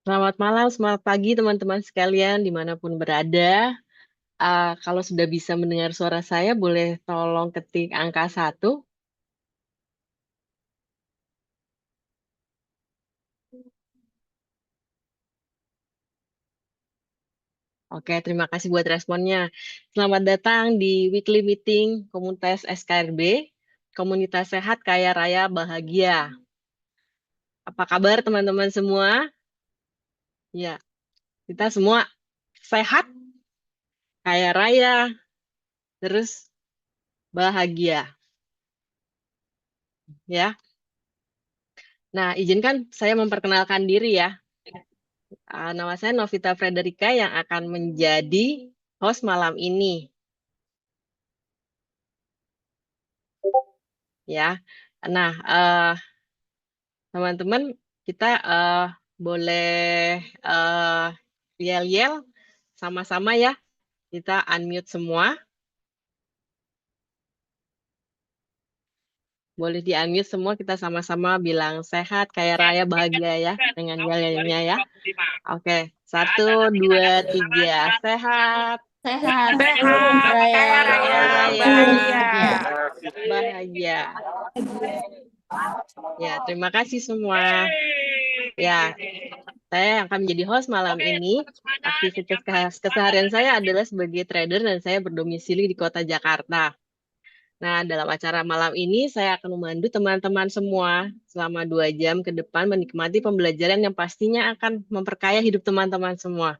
Selamat malam, selamat pagi teman-teman sekalian dimanapun berada. Kalau sudah bisa mendengar suara saya, boleh tolong ketik angka 1. Oke, terima kasih buat responnya. Selamat datang di weekly meeting komunitas SKRB, Komunitas Sehat Kaya Raya Bahagia. Apa kabar teman-teman semua? Ya, kita semua sehat, kaya raya, terus bahagia. Ya. Nah, izinkan saya memperkenalkan diri ya. Nama saya Novita Frederica yang akan menjadi host malam ini. Ya, nah teman-teman kita boleh uh, yel-yel sama-sama ya. Kita unmute semua. Boleh di-unmute semua, kita sama-sama bilang sehat, kaya raya, bahagia ya dengan yel-yelnya ya. Oke, 1, 2, 3, sehat, Sehat, Sehat, raya, kaya raya, raya, bahagia. bahagia. Ya, terima kasih semua. Ya, saya akan menjadi host malam ini. Aktivitas keseharian saya adalah sebagai trader dan saya berdomisili di kota Jakarta. Nah, dalam acara malam ini saya akan memandu teman-teman semua selama 2 jam ke depan menikmati pembelajaran yang pastinya akan memperkaya hidup teman-teman semua.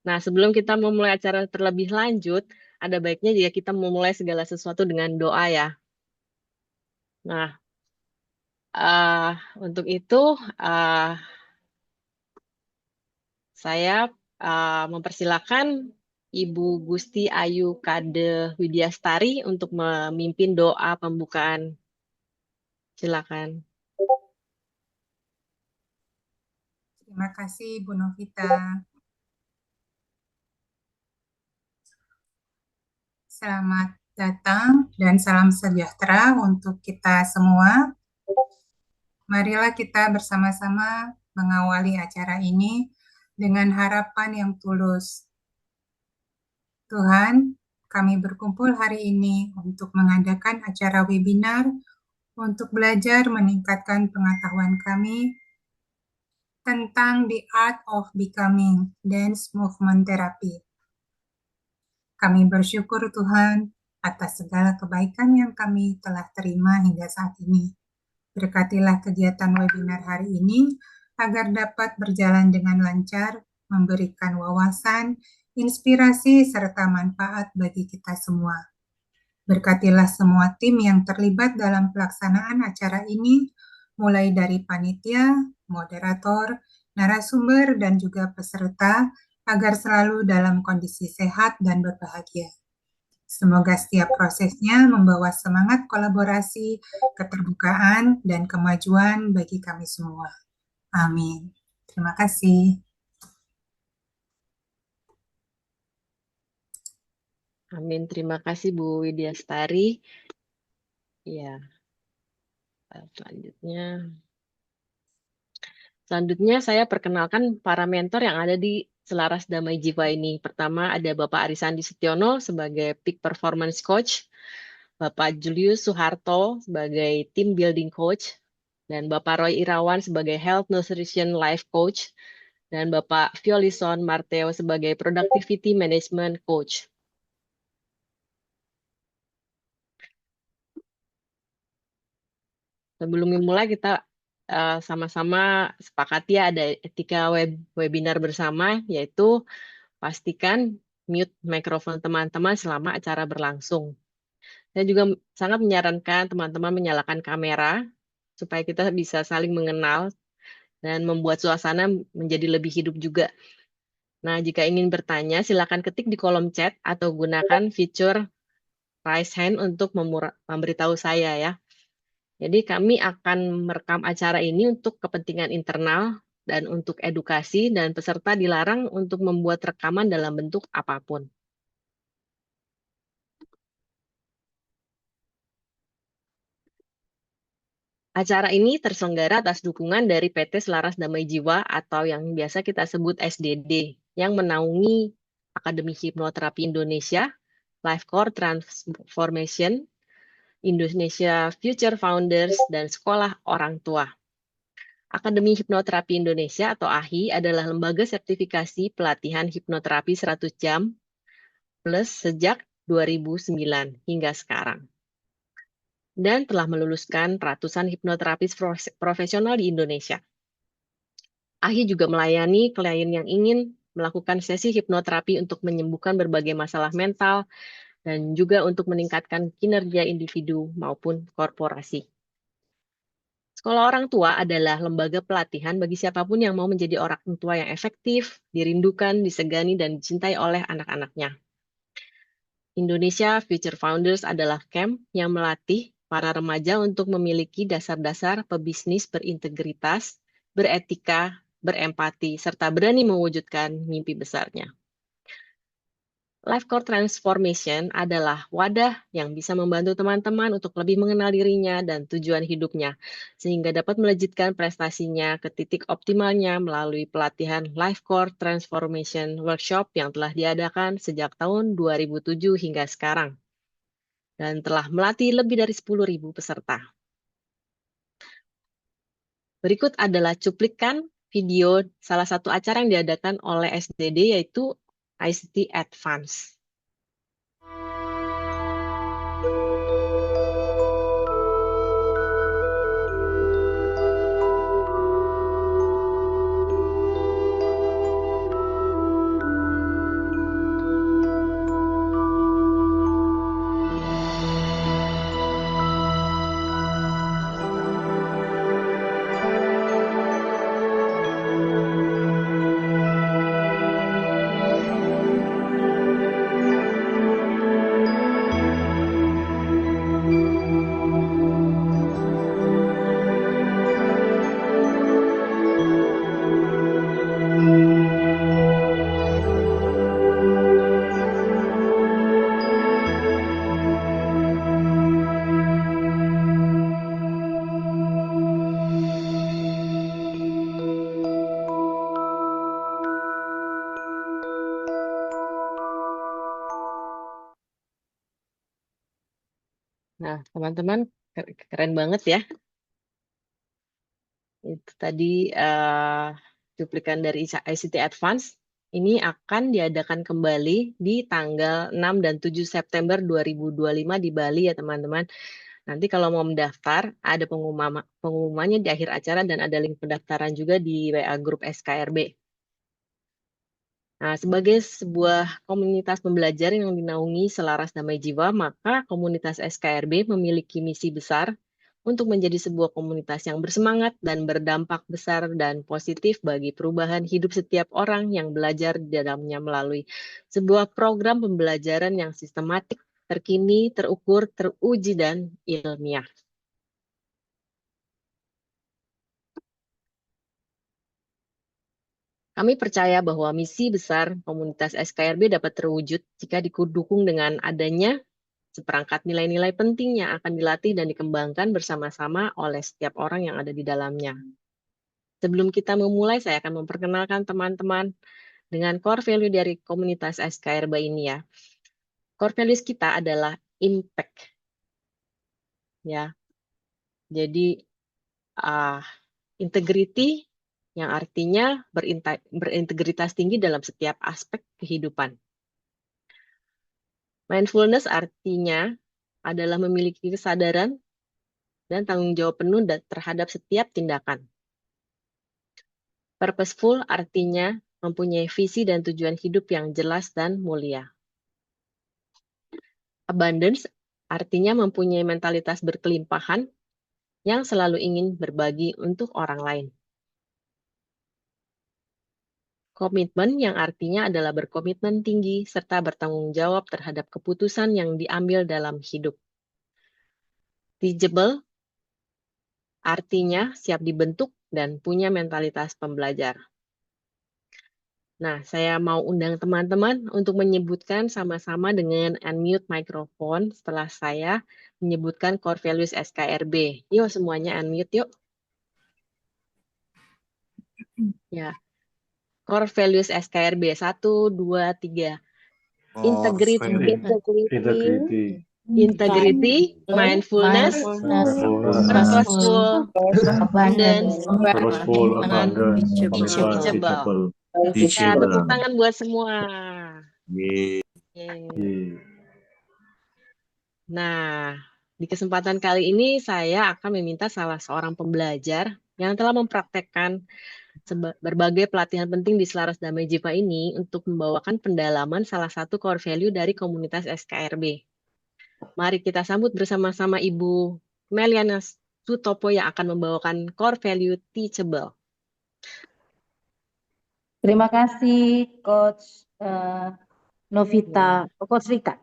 Nah, sebelum kita memulai acara terlebih lanjut, ada baiknya jika kita memulai segala sesuatu dengan doa ya. Nah, untuk itu saya mempersilakan Ibu Gusti Ayu Kade Widyastari untuk memimpin doa pembukaan. Silakan. Terima kasih Bu Novita. Selamat datang dan salam sejahtera untuk kita semua. Marilah kita bersama-sama mengawali acara ini dengan harapan yang tulus. Tuhan, kami berkumpul hari ini untuk mengadakan acara webinar untuk belajar meningkatkan pengetahuan kami tentang The Art of Becoming Dance Movement Therapy. Kami bersyukur Tuhan atas segala kebaikan yang kami telah terima hingga saat ini. Berkatilah kegiatan webinar hari ini agar dapat berjalan dengan lancar, memberikan wawasan, inspirasi, serta manfaat bagi kita semua. Berkatilah semua tim yang terlibat dalam pelaksanaan acara ini, mulai dari panitia, moderator, narasumber, dan juga peserta, agar selalu dalam kondisi sehat dan berbahagia. Semoga setiap prosesnya membawa semangat kolaborasi, keterbukaan, dan kemajuan bagi kami semua. Amin. Terima kasih. Amin. Terima kasih Bu Widyastari. Ya, selanjutnya. Selanjutnya saya perkenalkan para mentor yang ada di Selaras Damai Jiwa ini. Pertama ada Bapak Arisandi Setiono sebagai Peak Performance Coach, Bapak Julius Suharto sebagai Team Building Coach, dan Bapak Roy Irawan sebagai Health Nutrition Life Coach, dan Bapak Violison Marteo sebagai Productivity Management Coach. Sebelum dimulai kita sama-sama sepakati ya ada etika webinar bersama, yaitu pastikan mute mikrofon teman-teman selama acara berlangsung. Saya juga sangat menyarankan teman-teman menyalakan kamera supaya kita bisa saling mengenal dan membuat suasana menjadi lebih hidup juga. Nah, jika ingin bertanya, silakan ketik di kolom chat atau gunakan fitur raise hand untuk memberitahu saya ya. Jadi kami akan merekam acara ini untuk kepentingan internal dan untuk edukasi, dan peserta dilarang untuk membuat rekaman dalam bentuk apapun. Acara ini terselenggara atas dukungan dari PT Selaras Damai Jiwa atau yang biasa kita sebut SDD, yang menaungi Akademi Hipnoterapi Indonesia, Life Core Transformation, Indonesia Future Founders, dan Sekolah Orang Tua. Akademi Hipnoterapi Indonesia atau AHI adalah lembaga sertifikasi pelatihan hipnoterapi 100 jam plus sejak 2009 hingga sekarang, dan telah meluluskan ratusan hipnoterapis profesional di Indonesia. AHI juga melayani klien yang ingin melakukan sesi hipnoterapi untuk menyembuhkan berbagai masalah mental dan juga untuk meningkatkan kinerja individu maupun korporasi. Sekolah Orang Tua adalah lembaga pelatihan bagi siapapun yang mau menjadi orang tua yang efektif, dirindukan, disegani, dan dicintai oleh anak-anaknya. Indonesia Future Founders adalah camp yang melatih para remaja untuk memiliki dasar-dasar pebisnis berintegritas, beretika, berempati, serta berani mewujudkan mimpi besarnya. Life Core Transformation adalah wadah yang bisa membantu teman-teman untuk lebih mengenal dirinya dan tujuan hidupnya, sehingga dapat melejitkan prestasinya ke titik optimalnya melalui pelatihan Life Core Transformation Workshop yang telah diadakan sejak tahun 2007 hingga sekarang, dan telah melatih lebih dari 10.000 peserta. Berikut adalah cuplikan video salah satu acara yang diadakan oleh SDD, yaitu ICT Advance. Nah, teman-teman, keren banget ya. Itu tadi cuplikan dari ICT Advance. Ini akan diadakan kembali di tanggal 6 dan 7 September 2025 di Bali ya teman-teman. Nanti kalau mau mendaftar, ada pengumumannya di akhir acara dan ada link pendaftaran juga di WA Grup SKRB. Nah, sebagai sebuah komunitas pembelajar yang dinaungi Selaras Damai Jiwa, maka komunitas SKRB memiliki misi besar untuk menjadi sebuah komunitas yang bersemangat dan berdampak besar dan positif bagi perubahan hidup setiap orang yang belajar di dalamnya melalui sebuah program pembelajaran yang sistematik, terkini, terukur, teruji, dan ilmiah. Kami percaya bahwa misi besar komunitas SKRB dapat terwujud jika didukung dengan adanya seperangkat nilai-nilai penting yang akan dilatih dan dikembangkan bersama-sama oleh setiap orang yang ada di dalamnya. Sebelum kita memulai, saya akan memperkenalkan teman-teman dengan core value dari komunitas SKRB ini ya. Core values kita adalah impact. Ya. Jadi integrity yang artinya berintegritas tinggi dalam setiap aspek kehidupan. Mindfulness artinya adalah memiliki kesadaran dan tanggung jawab penuh terhadap setiap tindakan. Purposeful artinya mempunyai visi dan tujuan hidup yang jelas dan mulia. Abundance artinya mempunyai mentalitas berkelimpahan yang selalu ingin berbagi untuk orang lain. Komitmen yang artinya adalah berkomitmen tinggi serta bertanggung jawab terhadap keputusan yang diambil dalam hidup. Teachable artinya siap dibentuk dan punya mentalitas pembelajar. Nah, saya mau undang teman-teman untuk menyebutkan sama-sama dengan unmute microphone setelah saya menyebutkan core values SKRB. Yuk semuanya unmute yuk. Ya, core values SKRB 1, 2, 3. Integrity, Integrity, integrity, mindfulness, purposeful, abundance, purposeful, abundance, teachable. Ya, teachable. tepuk tangan buat semua. Yeay. Yeay. Nah, di kesempatan kali ini saya akan meminta salah seorang pembelajar yang telah mempraktekkan berbagai pelatihan penting di Selaras Damai Jiwa ini untuk membawakan pendalaman salah satu core value dari komunitas SKRB. Mari kita sambut bersama-sama Ibu Meliana Sutopo yang akan membawakan core value teachable. Terima kasih Coach Novita, Coach Rika.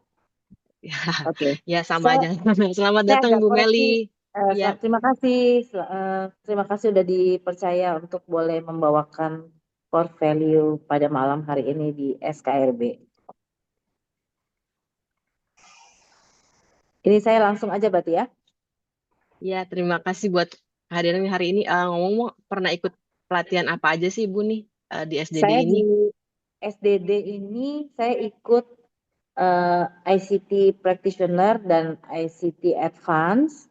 Ya, Oke. ya sama aja. Selamat Saya datang agak Bu koreksi. Meli. Ya. Terima kasih sudah dipercaya untuk boleh membawakan core value pada malam hari ini di SKRB. Ini saya langsung aja berarti ya. Ya, terima kasih buat kehadiran hari ini. Ngomong-ngomong, pernah ikut pelatihan apa aja sih Ibu nih di SDD Saya ini? di SDD ini saya ikut ICT Practitioner dan ICT Advance.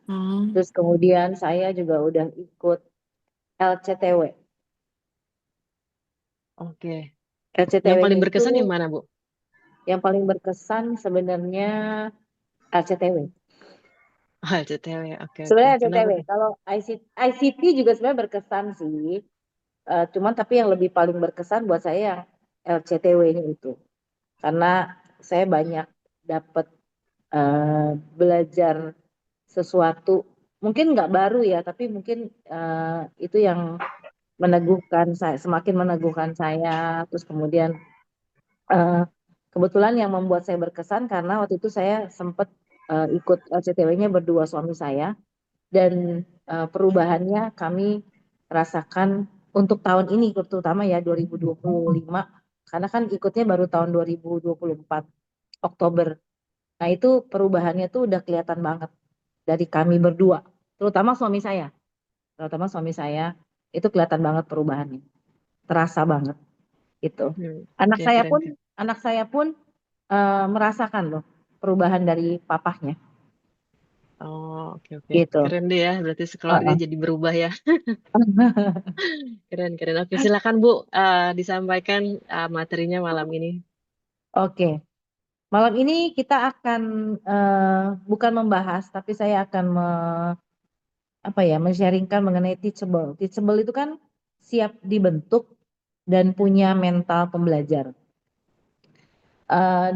Terus kemudian saya juga udah ikut LCTW. Oke. LCTW Yang paling itu berkesan yang mana, Bu? Yang paling berkesan sebenarnya LCTW. LCTW, oke. Sebenarnya Kenapa LCTW. tuh? Kalau ICT juga sebenarnya berkesan sih. Cuman tapi yang lebih paling berkesan buat saya yang LCTW ini itu. Karena saya banyak dapat belajar sesuatu. Mungkin nggak baru ya, tapi mungkin itu yang meneguhkan saya, semakin meneguhkan saya. Terus kemudian kebetulan yang membuat saya berkesan karena waktu itu saya sempat ikut LCTW-nya berdua suami saya dan perubahannya kami rasakan untuk tahun ini terutama ya 2025 karena kan ikutnya baru tahun 2024 Oktober. Nah itu perubahannya tuh udah kelihatan banget dari kami berdua, terutama suami saya itu kelihatan banget perubahannya, terasa banget itu. Anak Oke, saya keren, pun keren. anak saya pun merasakan loh perubahan dari papahnya Oh, oke, oke. gitu. Keren deh ya, berarti sekeluarga jadi berubah ya. Keren, keren. Oke, silakan Bu, disampaikan materinya malam ini. Oke, malam ini kita akan bukan membahas, tapi saya akan men-sharingkan mengenai teachable. Teachable itu kan siap dibentuk dan punya mental pembelajar.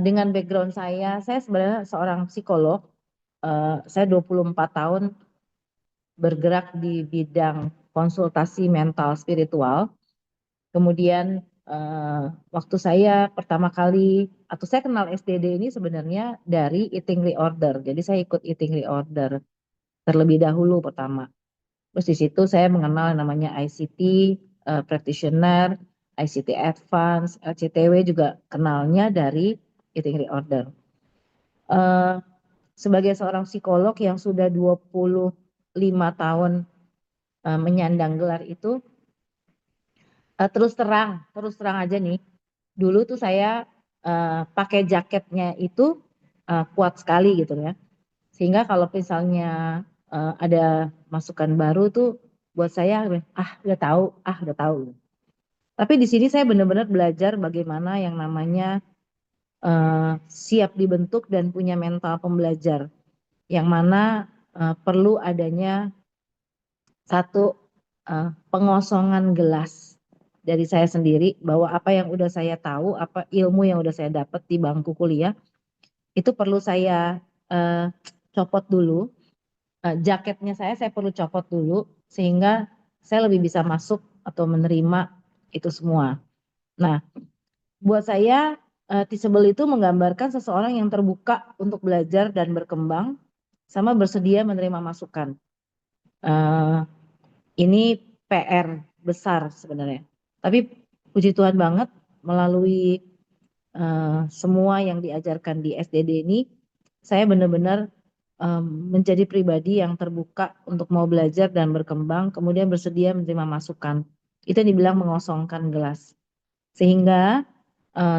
Dengan background saya sebenarnya seorang psikolog. Saya 24 tahun bergerak di bidang konsultasi mental spiritual. Kemudian waktu saya pertama kali atau saya kenal SDD ini sebenarnya dari eating reorder. Jadi saya ikut eating reorder terlebih dahulu pertama. Terus di situ saya mengenal namanya ICT practitioner, ICT advance, LCTW juga kenalnya dari eating reorder. Sebagai seorang psikolog yang sudah 25 tahun menyandang gelar itu, terus terang aja nih, dulu tuh saya pakai jaketnya itu kuat sekali gitu ya, sehingga kalau misalnya ada masukan baru tuh buat saya udah tahu. Tapi di sini saya benar-benar belajar bagaimana yang namanya siap dibentuk dan punya mental pembelajar, yang mana perlu adanya satu pengosongan gelas dari saya sendiri bahwa apa yang udah saya tahu, apa ilmu yang udah saya dapat di bangku kuliah itu perlu saya copot dulu, jaketnya saya perlu copot dulu sehingga saya lebih bisa masuk atau menerima itu semua. Nah, buat saya teachable itu menggambarkan seseorang yang terbuka untuk belajar dan berkembang sama bersedia menerima masukan. Ini PR besar sebenarnya. Tapi puji Tuhan banget melalui semua yang diajarkan di SDD ini, saya benar-benar menjadi pribadi yang terbuka untuk mau belajar dan berkembang, kemudian bersedia menerima masukan. Itu yang dibilang mengosongkan gelas. Sehingga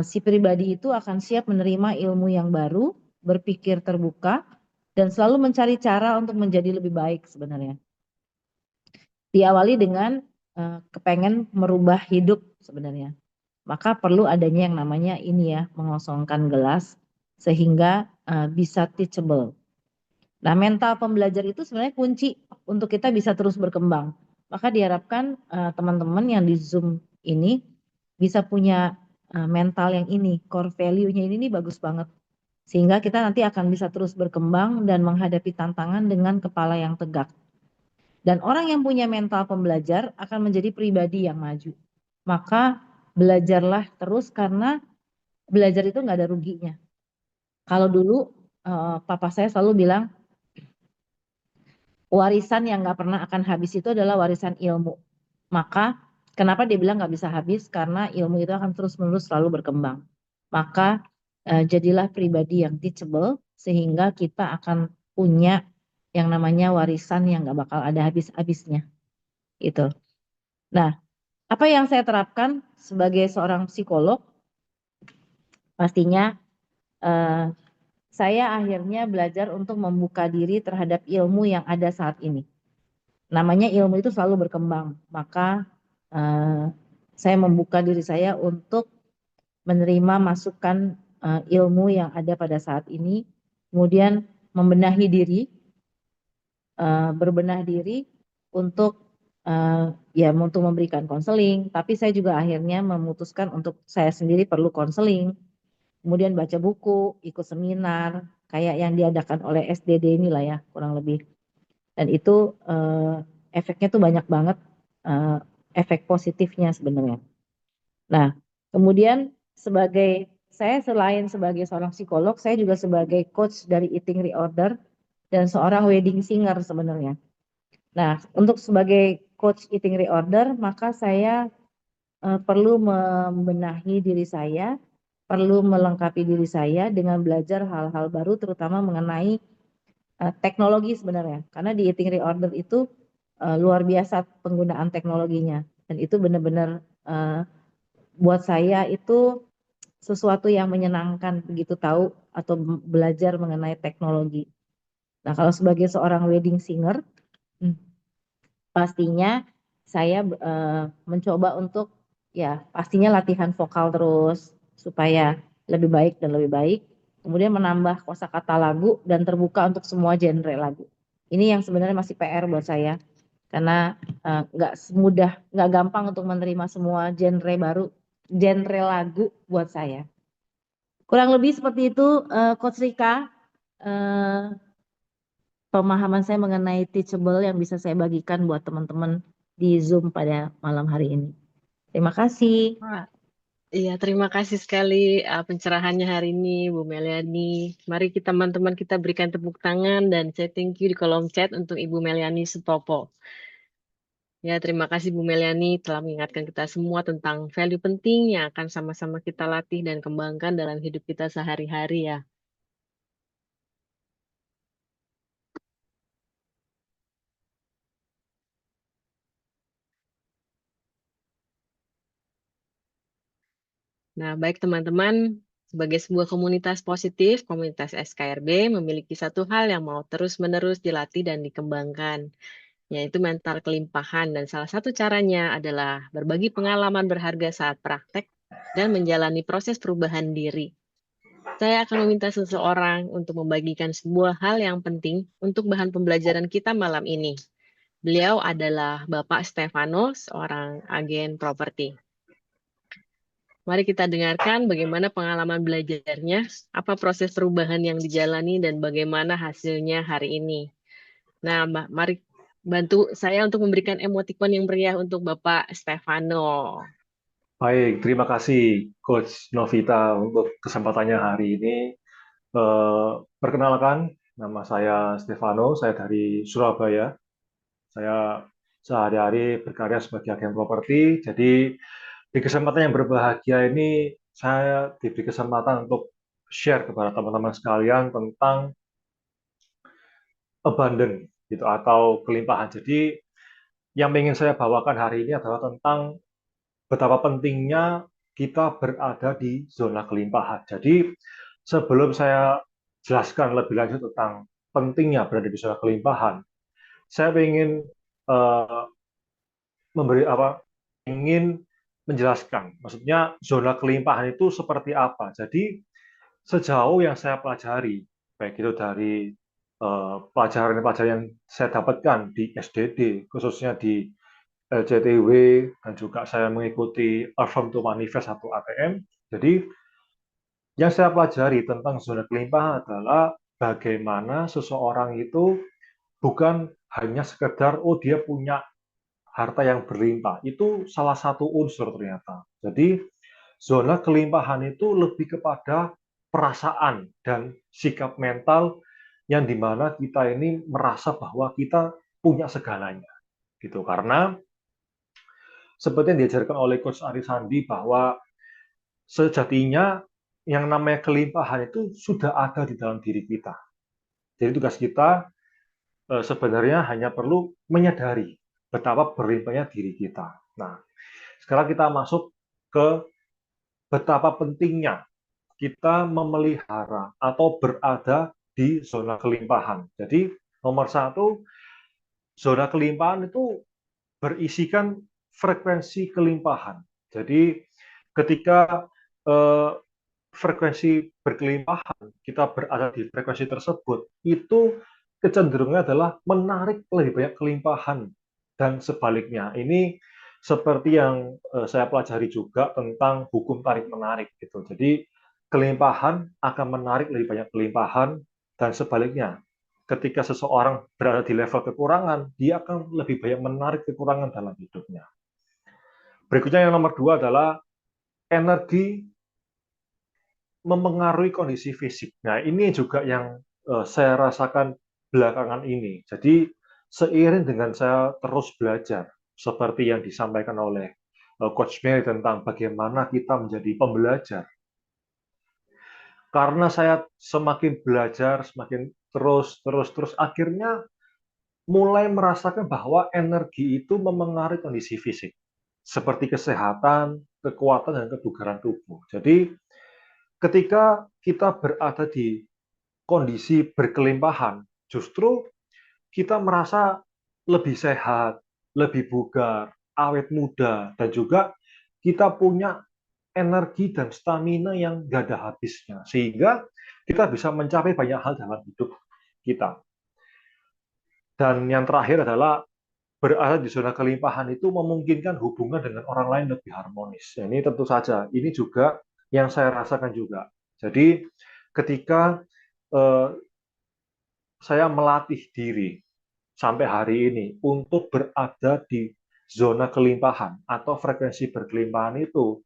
si pribadi itu akan siap menerima ilmu yang baru, berpikir terbuka, dan selalu mencari cara untuk menjadi lebih baik sebenarnya. Diawali dengan kepengen merubah hidup sebenarnya. Maka perlu adanya yang namanya ini ya, mengosongkan gelas sehingga bisa teachable. Nah, mental pembelajar itu sebenarnya kunci untuk kita bisa terus berkembang. Maka diharapkan teman-teman yang di Zoom ini bisa punya mental yang ini, core value-nya ini bagus banget. Sehingga kita nanti akan bisa terus berkembang dan menghadapi tantangan dengan kepala yang tegak. Dan orang yang punya mental pembelajar akan menjadi pribadi yang maju. Maka belajarlah terus karena belajar itu nggak ada ruginya. Kalau dulu papa saya selalu bilang, warisan yang nggak pernah akan habis itu adalah warisan ilmu. Maka kenapa dia bilang nggak bisa habis? Karena ilmu itu akan terus-menerus selalu berkembang. Maka jadilah pribadi yang teachable sehingga kita akan punya yang namanya warisan yang nggak bakal ada habis-habisnya. Itu. Nah, apa yang saya terapkan sebagai seorang psikolog? Pastinya saya akhirnya belajar untuk membuka diri terhadap ilmu yang ada saat ini. Namanya ilmu itu selalu berkembang, maka saya membuka diri saya untuk menerima masukan ilmu yang ada pada saat ini, kemudian membenahi diri, berbenah diri untuk ya untuk memberikan konseling, tapi saya juga akhirnya memutuskan untuk saya sendiri perlu konseling, kemudian baca buku, ikut seminar, kayak yang diadakan oleh SDD inilah ya kurang lebih. Dan itu efeknya tuh banyak banget, efek positifnya sebenarnya. Nah, kemudian saya selain sebagai seorang psikolog, saya juga sebagai coach dari Eating Reorder dan seorang wedding singer sebenarnya. Nah, untuk sebagai coach Eating Reorder, maka saya perlu membenahi diri saya, perlu melengkapi diri saya dengan belajar hal-hal baru, terutama mengenai teknologi sebenarnya. Karena di Eating Reorder itu luar biasa penggunaan teknologinya. Dan itu benar-benar buat saya itu sesuatu yang menyenangkan begitu tahu atau belajar mengenai teknologi. Nah, kalau sebagai seorang wedding singer, pastinya saya mencoba untuk ya pastinya latihan vokal terus supaya lebih baik dan lebih baik. Kemudian menambah kosakata lagu dan terbuka untuk semua genre lagu. Ini yang sebenarnya masih PR buat saya karena nggak gampang untuk menerima semua genre lagu buat saya. Kurang lebih seperti itu, Coach Rika, pemahaman saya mengenai teachable yang bisa saya bagikan buat teman-teman di Zoom pada malam hari ini. Terima kasih. Iya, terima kasih sekali pencerahannya hari ini, Bu Meliani. Mari teman-teman kita berikan tepuk tangan dan saya thank you di kolom chat untuk Ibu Meliani Sutopo. Ya, terima kasih Bu Meliani telah mengingatkan kita semua tentang value penting yang akan sama-sama kita latih dan kembangkan dalam hidup kita sehari-hari ya. Nah, baik teman-teman, sebagai sebuah komunitas positif, komunitas SKRB memiliki satu hal yang mau terus-menerus dilatih dan dikembangkan, yaitu mental kelimpahan. Dan salah satu caranya adalah berbagi pengalaman berharga saat praktek dan menjalani proses perubahan diri. Saya akan meminta seseorang untuk membagikan sebuah hal yang penting untuk bahan pembelajaran kita malam ini. Beliau adalah Bapak Stefano, seorang agen properti. Mari kita dengarkan bagaimana pengalaman belajarnya, apa proses perubahan yang dijalani, dan bagaimana hasilnya hari ini. Nah, mari bantu saya untuk memberikan emotikon yang meriah untuk Bapak Stefano. Baik, terima kasih Coach Novita untuk kesempatannya hari ini. Perkenalkan, nama saya Stefano, saya dari Surabaya. Saya sehari-hari berkarya sebagai agen properti, jadi Di kesempatan yang berbahagia ini, saya diberi kesempatan untuk share kepada teman-teman sekalian tentang abundant gitu atau kelimpahan. Jadi yang ingin saya bawakan hari ini adalah tentang betapa pentingnya kita berada di zona kelimpahan. Jadi sebelum saya jelaskan lebih lanjut tentang pentingnya berada di zona kelimpahan, saya ingin uh, memberi apa? Ingin menjelaskan. Maksudnya zona kelimpahan itu seperti apa. Jadi sejauh yang saya pelajari, baik itu dari pelajaran-pelajaran yang saya dapatkan di SDD, khususnya di LCTW, dan juga saya mengikuti Affirm to Manifest atau ATM. Jadi yang saya pelajari tentang zona kelimpahan adalah bagaimana seseorang itu bukan hanya sekedar, oh dia punya harta yang berlimpah. Itu salah satu unsur ternyata. Jadi zona kelimpahan itu lebih kepada perasaan dan sikap mental yang dimana kita ini merasa bahwa kita punya segalanya. Gitu. Karena seperti yang diajarkan oleh Coach Arisandi bahwa sejatinya yang namanya kelimpahan itu sudah ada di dalam diri kita. Jadi tugas kita sebenarnya hanya perlu menyadari betapa berlimpahnya diri kita. Nah, sekarang kita masuk ke betapa pentingnya kita memelihara atau berada di zona kelimpahan. Jadi nomor satu, zona kelimpahan itu berisikan frekuensi kelimpahan. Jadi ketika eh, frekuensi berkelimpahan, kita berada di frekuensi tersebut, itu kecenderungannya adalah menarik lebih banyak kelimpahan dan sebaliknya. Ini seperti yang saya pelajari juga tentang hukum tarik-menarik gitu. Jadi kelimpahan akan menarik lebih banyak kelimpahan dan sebaliknya. Ketika seseorang berada di level kekurangan, dia akan lebih banyak menarik kekurangan dalam hidupnya. Berikutnya yang nomor dua adalah energi memengaruhi kondisi fisik. Nah, ini juga yang saya rasakan belakangan ini. Jadi, seiring dengan saya terus belajar, seperti yang disampaikan oleh Coach Mary tentang bagaimana kita menjadi pembelajar. Karena saya semakin belajar, semakin terus, akhirnya mulai merasakan bahwa energi itu memengaruhi kondisi fisik, seperti kesehatan, kekuatan, dan kebugaran tubuh. Jadi, ketika kita berada di kondisi berkelimpahan, justru kita merasa lebih sehat, lebih bugar, awet muda, dan juga kita punya energi dan stamina yang gak ada habisnya. Sehingga kita bisa mencapai banyak hal dalam hidup kita. Dan yang terakhir adalah berada di zona kelimpahan itu memungkinkan hubungan dengan orang lain lebih harmonis. Ini tentu saja, ini juga yang saya rasakan juga. Jadi ketika eh, saya melatih diri sampai hari ini untuk berada di zona kelimpahan atau frekuensi berkelimpahan itu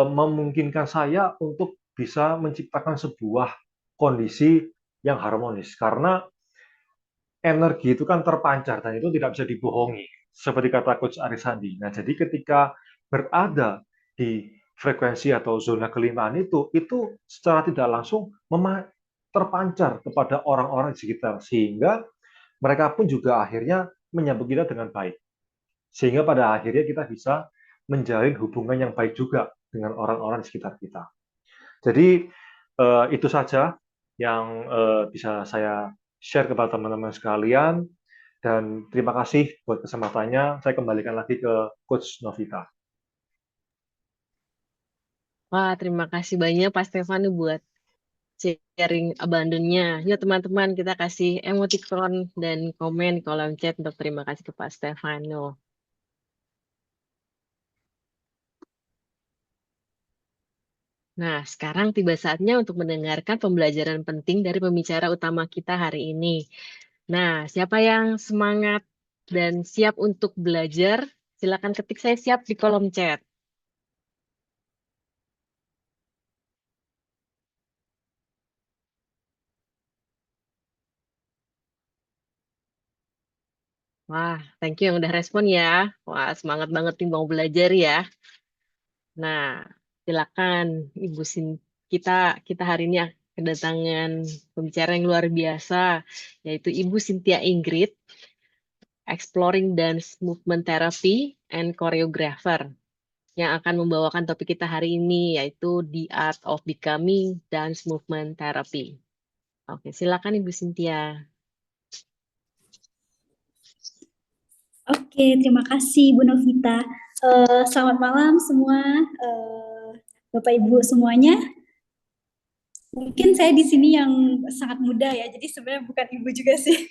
memungkinkan saya untuk bisa menciptakan sebuah kondisi yang harmonis karena energi itu kan terpancar dan itu tidak bisa dibohongi seperti kata Coach Arisandi. Nah, jadi ketika berada di frekuensi atau zona kelimpahan itu secara tidak langsung terpancar kepada orang-orang di sekitar sehingga mereka pun juga akhirnya menyambut kita dengan baik. Sehingga pada akhirnya kita bisa menjalin hubungan yang baik juga dengan orang-orang di sekitar kita. Jadi itu saja yang bisa saya share kepada teman-teman sekalian dan terima kasih buat kesempatannya. Saya kembalikan lagi ke Coach Novita. Wah, terima kasih banyak Pak Stefan buat sharing abandonnya. Yuk teman-teman, kita kasih emoticon dan komen di kolom chat untuk terima kasih ke Pak Stefano. Nah, sekarang tiba saatnya untuk mendengarkan pembelajaran penting dari pembicara utama kita hari ini. Nah, siapa yang semangat dan siap untuk belajar? Silakan ketik saya siap di kolom chat. Wah, thank you yang udah respon ya. Wah, semangat banget nih mau belajar ya. Nah, silakan Ibu kita hari ini kedatangan pembicara yang luar biasa, yaitu Ibu Cynthia Ingrid, Exploring Dance Movement Therapy and Choreographer, yang akan membawakan topik kita hari ini, yaitu The Art of Becoming Dance Movement Therapy. Oke, silakan Ibu Cynthia. Oke, terima kasih Bu Novita. Selamat malam semua, Bapak Ibu semuanya. Mungkin saya di sini yang sangat muda ya, jadi sebenarnya bukan ibu juga sih,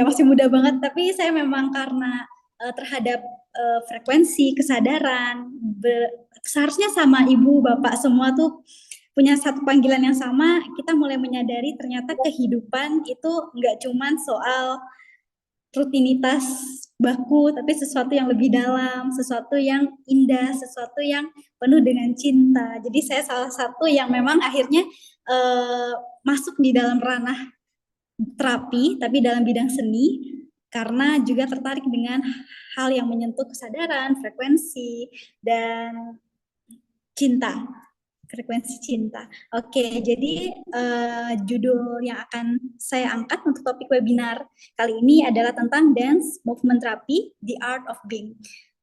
masih muda banget. Tapi saya memang karena terhadap frekuensi kesadaran, seharusnya sama ibu bapak semua tuh punya satu panggilan yang sama. Kita mulai menyadari ternyata kehidupan itu nggak cuman soal rutinitas baku, tapi sesuatu yang lebih dalam, sesuatu yang indah, sesuatu yang penuh dengan cinta. Jadi saya salah satu yang memang akhirnya masuk di dalam ranah terapi, tapi dalam bidang seni, karena juga tertarik dengan hal yang menyentuh kesadaran, frekuensi, dan cinta. Frekuensi cinta. Oke, jadi judul yang akan saya angkat untuk topik webinar kali ini adalah tentang Dance Movement Therapy, The Art of Being.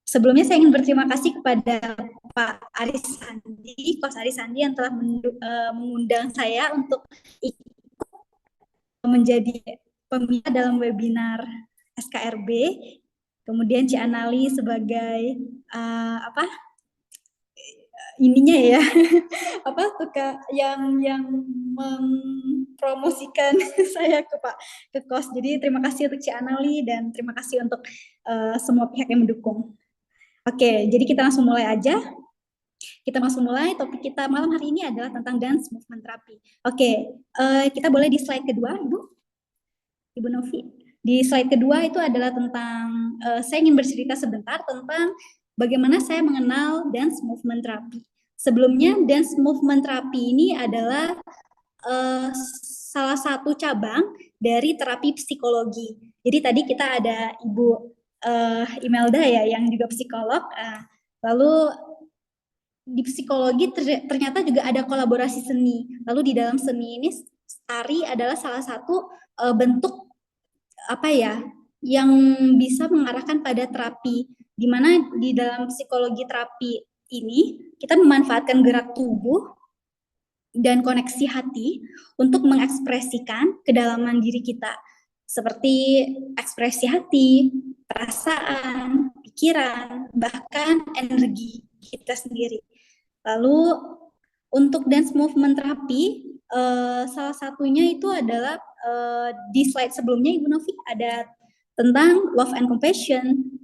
Sebelumnya saya ingin berterima kasih kepada Pak Aris Sandi, Coach Aris Sandi yang telah mengundang saya untuk ikut menjadi pembicara dalam webinar SKRB. Kemudian Ci Anali sebagai ininya ya yang mempromosikan saya ke Coach. Jadi terima kasih untuk Ci Anali dan terima kasih untuk semua pihak yang mendukung. Oke, jadi kita langsung mulai aja. Topik kita malam hari ini adalah tentang Dance Movement Therapy. Oke, kita boleh di slide kedua, Ibu Novi. Di slide kedua itu adalah tentang saya ingin bercerita sebentar tentang bagaimana saya mengenal Dance Movement Therapy. Sebelumnya, Dance Movement Therapy ini adalah salah satu cabang dari terapi psikologi. Jadi tadi kita ada Ibu Imelda ya, yang juga psikolog. Lalu di psikologi ternyata juga ada kolaborasi seni. Lalu di dalam seni ini tari adalah salah satu bentuk yang bisa mengarahkan pada terapi, di mana di dalam psikologi terapi ini kita memanfaatkan gerak tubuh dan koneksi hati untuk mengekspresikan kedalaman diri kita, seperti ekspresi hati, perasaan, pikiran, bahkan energi kita sendiri. Lalu untuk dance movement terapi, salah satunya itu adalah di slide sebelumnya Ibu Novi ada tentang love and compassion,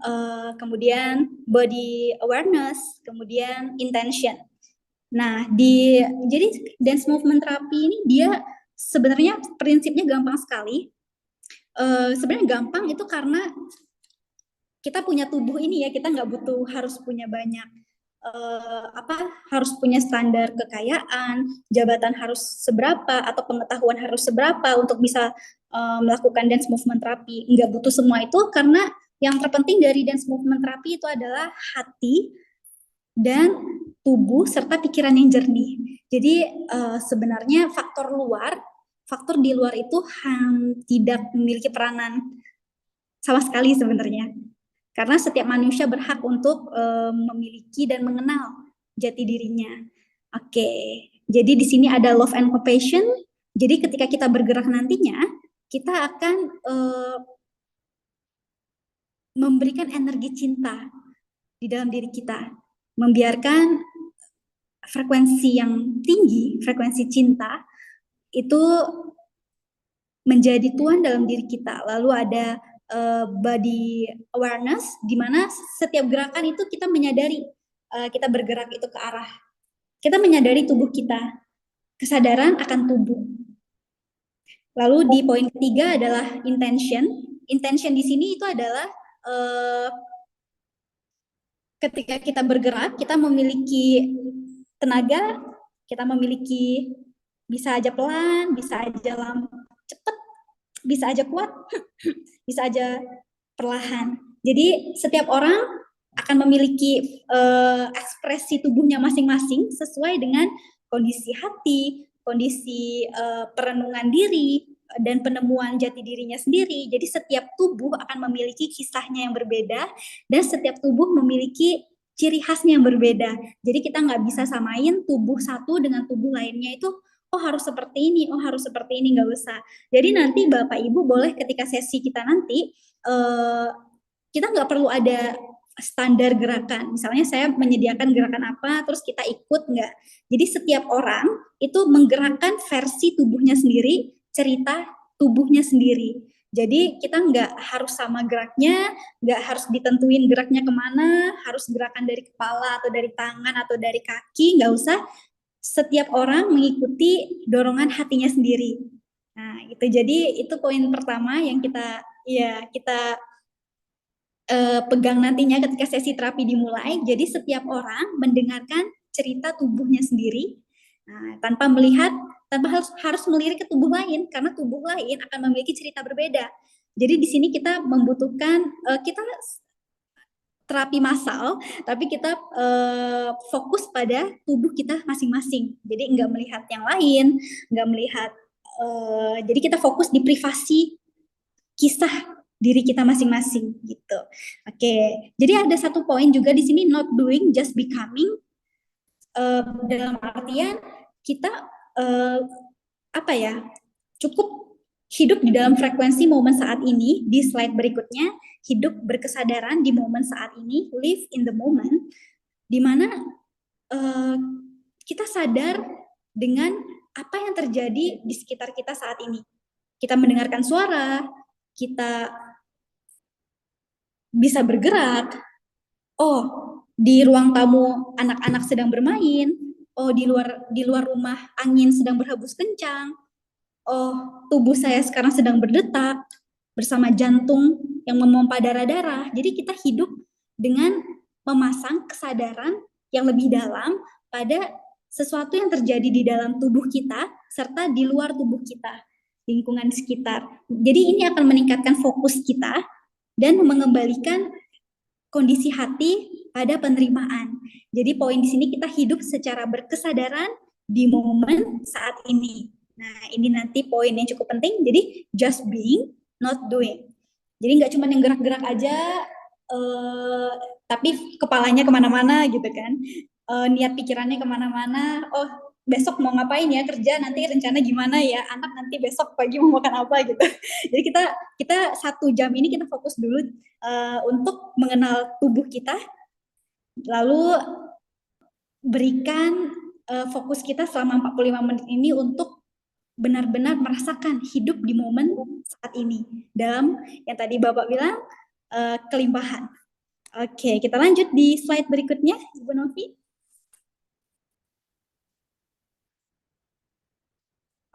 kemudian body awareness, kemudian intention. Nah, jadi dance movement terapi ini dia sebenarnya prinsipnya gampang sekali. Sebenarnya gampang itu karena kita punya tubuh ini ya, kita nggak butuh harus punya banyak harus punya standar kekayaan, jabatan harus seberapa, atau pengetahuan harus seberapa untuk bisa melakukan dance movement terapi. Nggak butuh semua itu, karena yang terpenting dari dance movement terapi itu adalah hati dan tubuh serta pikiran yang jernih. Jadi sebenarnya faktor di luar itu tidak memiliki peranan sama sekali sebenarnya. Karena setiap manusia berhak untuk memiliki dan mengenal jati dirinya. Oke, jadi di sini ada love and compassion. Jadi ketika kita bergerak nantinya, kita akan memberikan energi cinta di dalam diri kita. Membiarkan frekuensi yang tinggi, frekuensi cinta, itu menjadi tuan dalam diri kita. Lalu ada body awareness, di mana setiap gerakan itu kita menyadari kita bergerak itu ke arah, kita menyadari tubuh kita, kesadaran akan tubuh. Lalu di poin ketiga adalah intention. Intention di sini itu adalah ketika kita bergerak, kita memiliki tenaga, kita memiliki bisa aja pelan, bisa aja cepat, bisa aja kuat, bisa aja perlahan. Jadi setiap orang akan memiliki ekspresi tubuhnya masing-masing sesuai dengan kondisi hati, kondisi perenungan diri, dan penemuan jati dirinya sendiri. Jadi setiap tubuh akan memiliki kisahnya yang berbeda, dan setiap tubuh memiliki ciri khasnya yang berbeda. Jadi kita nggak bisa samain tubuh satu dengan tubuh lainnya itu, oh harus seperti ini, oh harus seperti ini, nggak usah. Jadi nanti Bapak Ibu boleh ketika sesi kita nanti, kita nggak perlu ada standar gerakan. Misalnya saya menyediakan gerakan apa, terus kita ikut, nggak. Jadi setiap orang itu menggerakkan versi tubuhnya sendiri, cerita tubuhnya sendiri. Jadi kita nggak harus sama geraknya, nggak harus ditentuin geraknya kemana, harus gerakan dari kepala atau dari tangan atau dari kaki, nggak usah. Setiap orang mengikuti dorongan hatinya sendiri. Nah, itu jadi itu poin pertama yang kita pegang nantinya ketika sesi terapi dimulai. Jadi setiap orang mendengarkan cerita tubuhnya sendiri, nah, tanpa harus melirik ke tubuh lain, karena tubuh lain akan memiliki cerita berbeda. Jadi di sini kita membutuhkan kita terapi massal, tapi kita fokus pada tubuh kita masing-masing. Jadi nggak melihat yang lain, nggak melihat. Jadi kita fokus di privasi kisah diri kita masing-masing gitu. Oke, jadi ada satu poin juga di sini, not doing, just becoming. Dalam artian kita cukup hidup di dalam frekuensi momen saat ini. Di slide berikutnya, hidup berkesadaran di momen saat ini, live in the moment, di mana kita sadar dengan apa yang terjadi di sekitar kita saat ini. Kita mendengarkan suara, kita bisa bergerak. Oh, di ruang tamu anak-anak sedang bermain. Oh, di luar rumah angin sedang berhembus kencang. Oh, tubuh saya sekarang sedang berdetak bersama jantung yang memompa darah-darah. Jadi kita hidup dengan memasang kesadaran yang lebih dalam pada sesuatu yang terjadi di dalam tubuh kita serta di luar tubuh kita, lingkungan sekitar. Jadi ini akan meningkatkan fokus kita dan mengembalikan kondisi hati pada penerimaan. Jadi poin di sini kita hidup secara berkesadaran di momen saat ini. Nah, ini nanti poin yang cukup penting. Jadi just being, not doing. Jadi nggak cuma yang gerak-gerak aja, tapi kepalanya kemana-mana gitu kan. Niat pikirannya kemana-mana. Oh, besok mau ngapain ya, kerja nanti rencana gimana ya, anak nanti besok pagi mau makan apa gitu. Jadi kita 1 jam ini kita fokus dulu untuk mengenal tubuh kita, lalu berikan fokus kita selama 45 menit ini untuk benar-benar merasakan hidup di momen saat ini dalam yang tadi Bapak bilang kelimpahan. Oke, kita lanjut di slide berikutnya, Ibu Novi.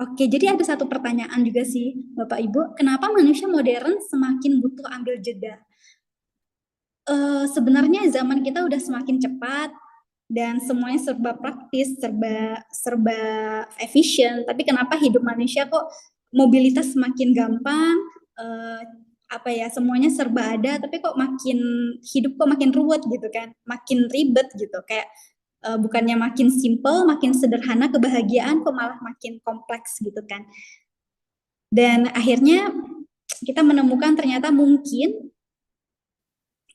Oke, jadi ada satu pertanyaan juga sih, Bapak Ibu, kenapa manusia modern semakin butuh ambil jeda? Sebenarnya zaman kita udah semakin cepat dan semuanya serba praktis, serba efisien. Tapi kenapa hidup manusia kok mobilitas semakin gampang? Semuanya serba ada, tapi kok hidup makin ruwet gitu kan, makin ribet gitu, kayak bukannya makin simple, makin sederhana kebahagiaan, kok malah makin kompleks gitu kan. Dan akhirnya kita menemukan ternyata mungkin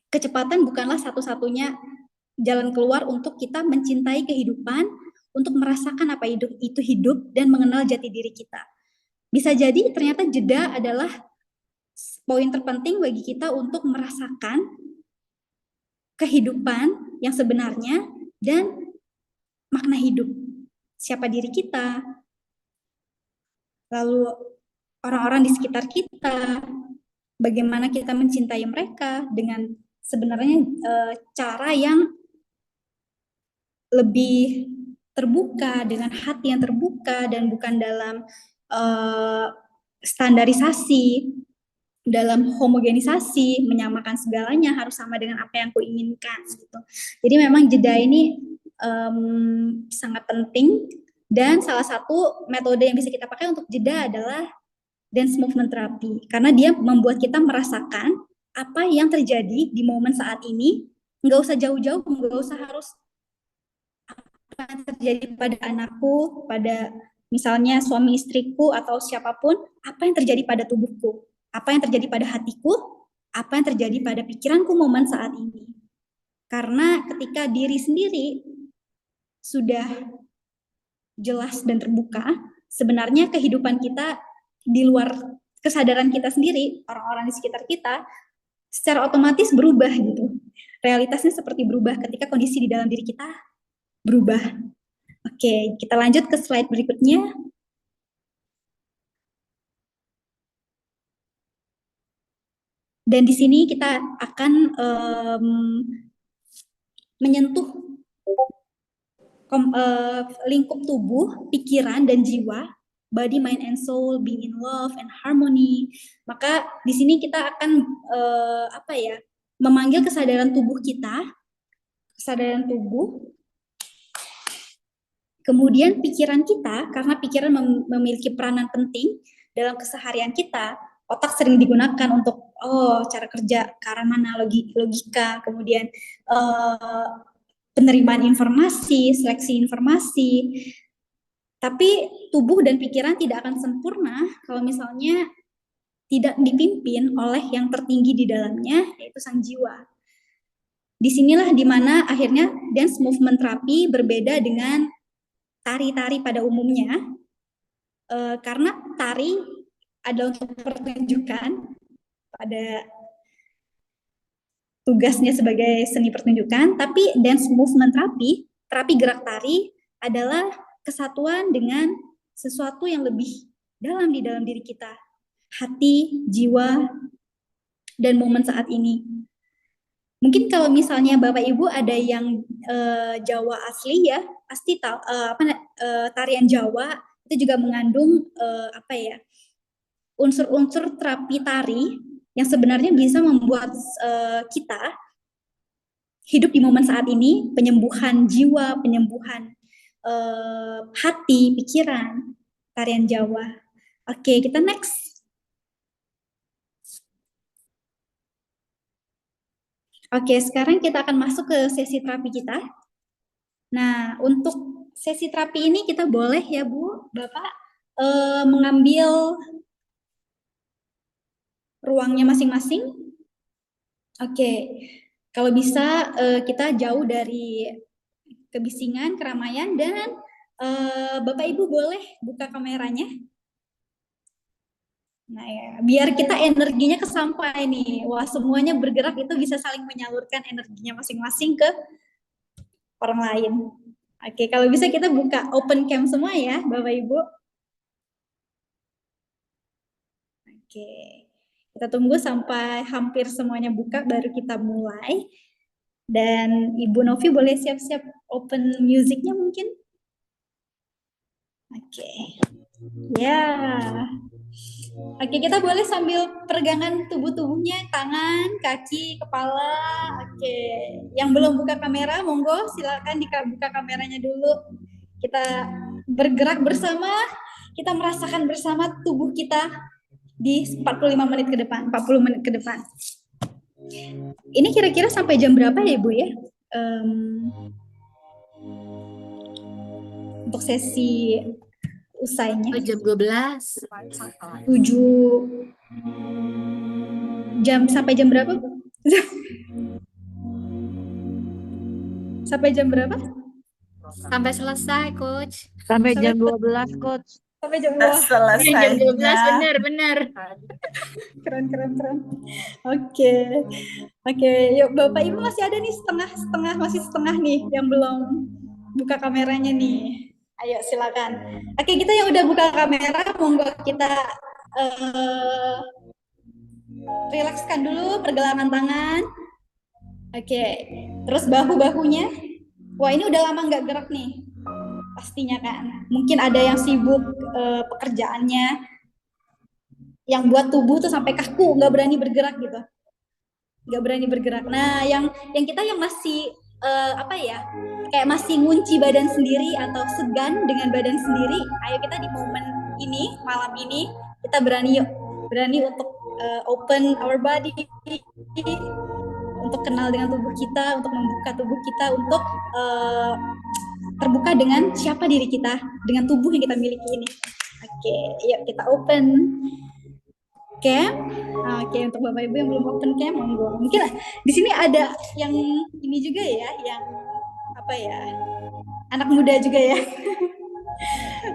kecepatan bukanlah satu-satunya jalan keluar untuk kita mencintai kehidupan, untuk merasakan apa itu hidup dan mengenal jati diri kita. Bisa jadi ternyata jeda adalah poin terpenting bagi kita untuk merasakan kehidupan yang sebenarnya dan makna hidup. Siapa diri kita, lalu orang-orang di sekitar kita, bagaimana kita mencintai mereka dengan sebenarnya cara yang lebih terbuka, dengan hati yang terbuka dan bukan dalam standarisasi, dalam homogenisasi, menyamakan segalanya harus sama dengan apa yang kuinginkan gitu. Jadi memang jeda ini sangat penting, dan salah satu metode yang bisa kita pakai untuk jeda adalah dance movement terapi, karena dia membuat kita merasakan apa yang terjadi di momen saat ini, nggak usah jauh-jauh, nggak usah harus apa yang terjadi pada anakku, pada misalnya suami istriku atau siapapun, apa yang terjadi pada tubuhku, apa yang terjadi pada hatiku, apa yang terjadi pada pikiranku momen saat ini. Karena ketika diri sendiri sudah jelas dan terbuka, sebenarnya kehidupan kita di luar kesadaran kita sendiri, orang-orang di sekitar kita, secara otomatis berubah gitu. Realitasnya seperti berubah ketika kondisi di dalam diri kita berubah. Oke, kita lanjut ke slide berikutnya. Dan di sini kita akan menyentuh lingkup tubuh, pikiran, dan jiwa, body, mind, and soul, being in love and harmony. Maka di sini kita akan memanggil kesadaran tubuh kita, kesadaran tubuh, kemudian pikiran kita, karena pikiran memiliki peranan penting dalam keseharian kita. Otak sering digunakan untuk cara kerja ke arah mana, logika, kemudian penerimaan informasi, seleksi informasi. Tapi tubuh dan pikiran tidak akan sempurna kalau misalnya tidak dipimpin oleh yang tertinggi di dalamnya, yaitu sang jiwa. Disinilah dimana akhirnya dance movement terapi berbeda dengan tari-tari pada umumnya, karena tari adalah untuk pertunjukan, pada tugasnya sebagai seni pertunjukan, tapi dance movement terapi, terapi gerak tari adalah kesatuan dengan sesuatu yang lebih dalam di dalam diri kita, hati, jiwa, dan momen saat ini. Mungkin kalau misalnya Bapak Ibu ada yang Jawa asli ya, pasti tahu tarian Jawa itu juga mengandung unsur-unsur terapi tari yang sebenarnya bisa membuat kita hidup di momen saat ini, penyembuhan jiwa, penyembuhan hati, pikiran, tarian Jawa. Oke, kita next. Oke, sekarang kita akan masuk ke sesi terapi kita. Nah, untuk sesi terapi ini kita boleh ya Bu, Bapak, mengambil ruangnya masing-masing. Oke, kalau bisa kita jauh dari kebisingan, keramaian, dan Bapak Ibu boleh buka kameranya. Nah ya, biar kita energinya kesampai nih. Wah, semuanya bergerak itu bisa saling menyalurkan energinya masing-masing ke orang lain. Oke, kalau bisa kita buka open cam semua ya, Bapak Ibu. Oke, kita tunggu sampai hampir semuanya buka, baru kita mulai. Dan Ibu Novi boleh siap-siap open musicnya mungkin. Oke, ya. Oke, kita boleh sambil peregangan tubuhnya, tangan, kaki, kepala. Oke, yang belum buka kamera, monggo silakan buka kameranya dulu. Kita bergerak bersama, kita merasakan bersama tubuh kita di 45 menit ke depan, 40 menit ke depan. Ini kira-kira sampai jam berapa ya Ibu ya? Untuk sesi usainya jam 12. 7 jam, sampai jam berapa Bu? Sampai jam berapa? Sampai selesai, Coach. Sampai jam 12, Coach. Sampai jam 12. Jam 12, benar. Keren. Oke, yuk Bapak Ibu masih ada nih setengah nih yang belum buka kameranya nih. Ayo silakan. Oke, kita yang udah buka kamera, monggo kita rilekskan dulu pergelangan tangan. Oke, terus bahu-bahunya. Wah, ini udah lama nggak gerak nih, pastinya kan. Mungkin ada yang sibuk pekerjaannya, yang buat tubuh tuh sampai kaku, nggak berani bergerak gitu. Nggak berani bergerak. Nah, yang kita yang masih kayak masih ngunci badan sendiri atau segan dengan badan sendiri, ayo kita di momen ini, malam ini, Kita berani yuk, berani untuk open our body, untuk kenal dengan tubuh kita, untuk membuka tubuh kita, untuk terbuka dengan siapa diri kita, dengan tubuh yang kita miliki ini. Oke, yuk kita open cam. Oke, untuk Bapak Ibu yang belum open cam, monggo. Mungkin di sini ada yang ini juga ya, yang apa ya, anak muda juga ya.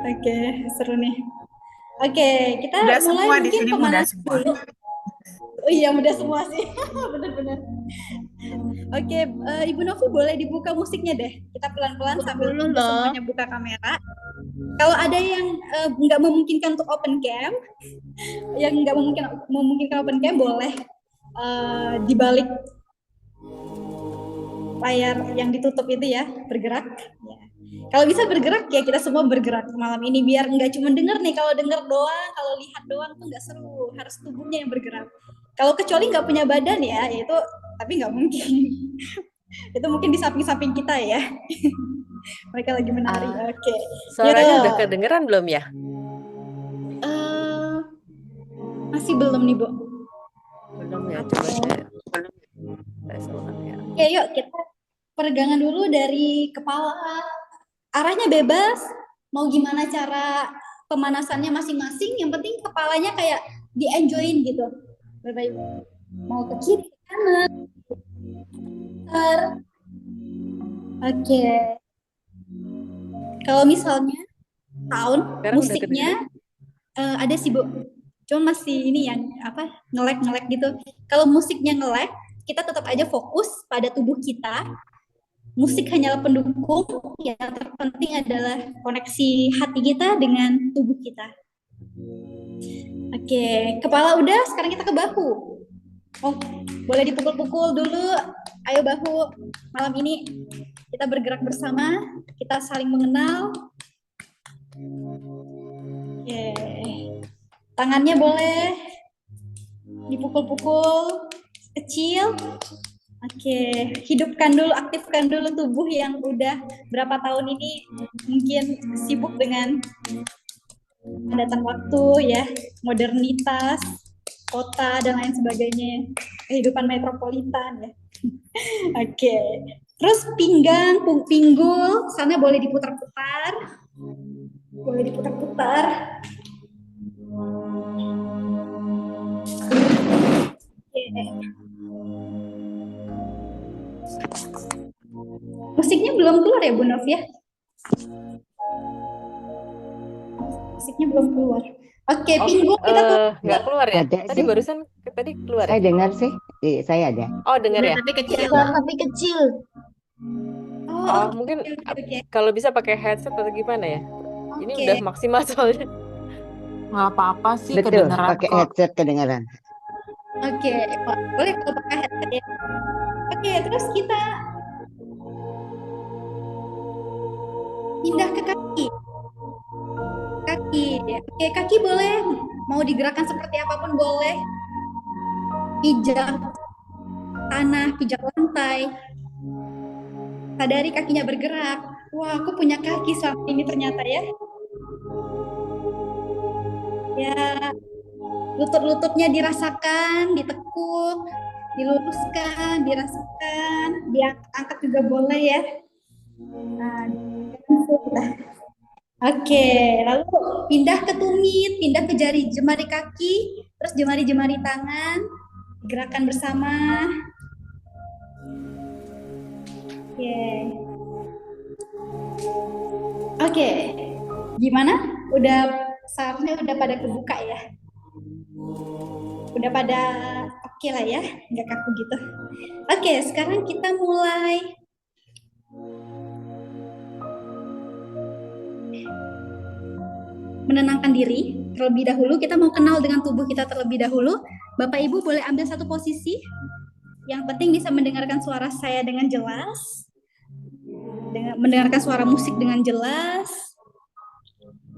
Oke, seru nih. Oke, kita Muda mulai semua di mungkin sini, muda pemanasan semua. dulu. Oh iya, muda semua sih. Benar-benar. Oke, Ibu Novi boleh dibuka musiknya deh. Kita pelan-pelan sambil Dulu tunggu loh. semuanya buka kamera. Kalau ada yang nggak memungkinkan untuk open cam, yang nggak memungkinkan open cam, boleh di balik layar yang ditutup itu ya, bergerak. Ya. Kalau bisa bergerak ya kita semua bergerak malam ini, biar nggak cuma denger nih. Kalau denger doang, kalau lihat doang tuh nggak seru. Harus tubuhnya yang bergerak. Kalau kecuali nggak punya badan ya itu, tapi nggak mungkin. Itu mungkin di samping-samping kita ya. Mereka lagi menari. Oke. Suaranya Yuk. udah kedengeran belum ya? Masih belum nih, Bu. Belum ya, coba saya ulang ya. Oke, yuk kita peregangan dulu dari kepala. Arahnya bebas. Mau gimana cara pemanasannya masing-masing. Yang penting kepalanya kayak di-enjoyin gitu. Bapak Ibu. Mau ke kiri, ke kanan. Oke. Kalau misalnya sound Sekarang udah musiknya ada sih, Bu. Cuma masih ini yang apa, nge-lag gitu. Kalau musiknya nge-lag, kita tetap aja fokus pada tubuh kita. Musik hanyalah pendukung, yang terpenting adalah koneksi hati kita dengan tubuh kita. Oke, kepala udah, sekarang kita ke bahu. Oh, boleh dipukul-pukul dulu. Ayo bahu, malam ini kita bergerak bersama, kita saling mengenal. Oke. Tangannya boleh dipukul-pukul kecil. Oke, hidupkan dulu, aktifkan dulu tubuh yang udah berapa tahun ini mungkin sibuk dengan datang waktu ya, modernitas, kota dan lain sebagainya, kehidupan metropolitan ya. Oke, terus pinggang, pinggul, sana boleh diputar-putar, boleh diputar-putar. Oke. Musiknya belum keluar ya Bu Novia? Musiknya belum keluar. Oke, pinggul kita nggak keluar ya? Ada Tadi sih. barusan tadi keluar Saya ya? dengar sih. Saya ada. Oh, dengar ya? Tapi kecil. Tapi kecil. Oh, mungkin oke. kalau bisa pakai headset atau gimana ya? Ini Oke. udah maksimal soalnya. Nggak apa-apa sih, Betul, kedengeran pakai kok. headset kedengaran. Oke, boleh kalau pakai headset ya. Oke, terus kita pindah ke kaki. Kaki. Oke, kaki boleh mau digerakkan seperti apapun boleh. Pijak tanah, pijak lantai. Sadari kakinya bergerak. Wah, aku punya kaki selama ini ternyata ya. Ya, lutut-lututnya dirasakan, ditekuk, diluruskan, dirasakan, diangkat juga boleh ya. Nah, oke, lalu pindah ke tumit, pindah ke jemari kaki, terus jemari tangan, gerakan bersama. Oke, gimana? Sarafnya udah pada kebuka ya? Udah pada oke lah ya, nggak kaku gitu. Oke, sekarang kita mulai menenangkan diri terlebih dahulu. Kita mau kenal dengan tubuh kita terlebih dahulu. Bapak Ibu boleh ambil satu posisi. Yang penting bisa mendengarkan suara saya dengan jelas, mendengarkan suara musik dengan jelas.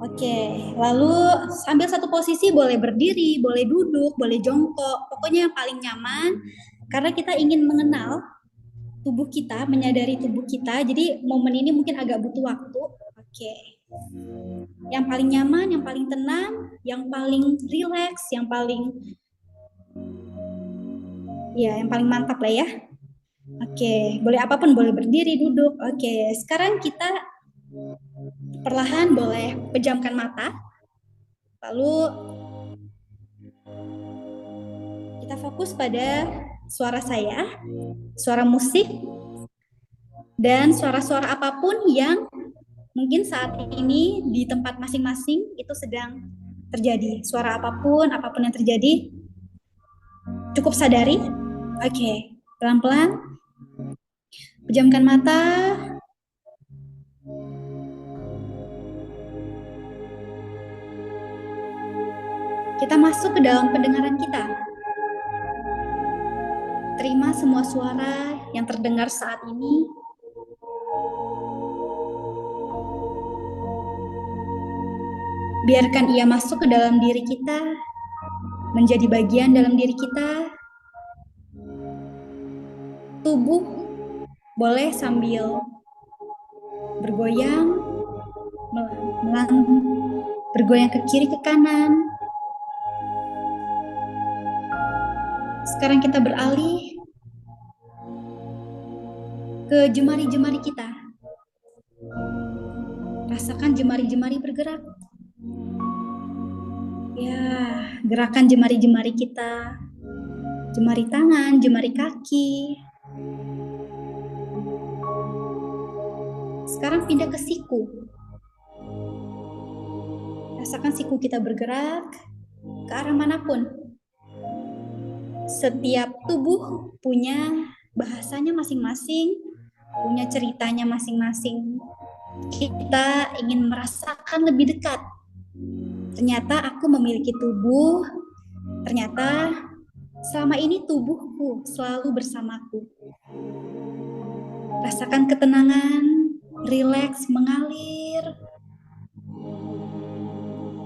Oke, lalu ambil satu posisi, boleh berdiri, boleh duduk, boleh jongkok, pokoknya yang paling nyaman, karena kita ingin mengenal tubuh kita, menyadari tubuh kita, jadi momen ini mungkin agak butuh waktu. Oke, Yang paling nyaman, yang paling tenang, yang paling rileks, yang paling mantap lah ya. Oke, boleh apapun, boleh berdiri, duduk. Oke, sekarang kita perlahan boleh pejamkan mata. Lalu kita fokus pada suara saya, suara musik, dan suara-suara apapun yang mungkin saat ini di tempat masing-masing itu sedang terjadi. Suara apapun yang terjadi, cukup sadari. Oke, pelan-pelan pejamkan mata. Kita masuk ke dalam pendengaran kita. Terima semua suara yang terdengar saat ini. Biarkan ia masuk ke dalam diri kita, menjadi bagian dalam diri kita. Tubuh boleh sambil bergoyang, bergoyang ke kiri ke kanan. Sekarang kita beralih ke jemari-jemari kita. Rasakan jemari-jemari bergerak. Ya, gerakan jemari-jemari kita. Jemari tangan, jemari kaki. Sekarang pindah ke siku. Rasakan siku kita bergerak ke arah manapun. Setiap tubuh punya bahasanya masing-masing, punya ceritanya masing-masing. Kita ingin merasakan lebih dekat. Ternyata aku memiliki tubuh, ternyata selama ini tubuhku selalu bersamaku. Rasakan ketenangan, rileks mengalir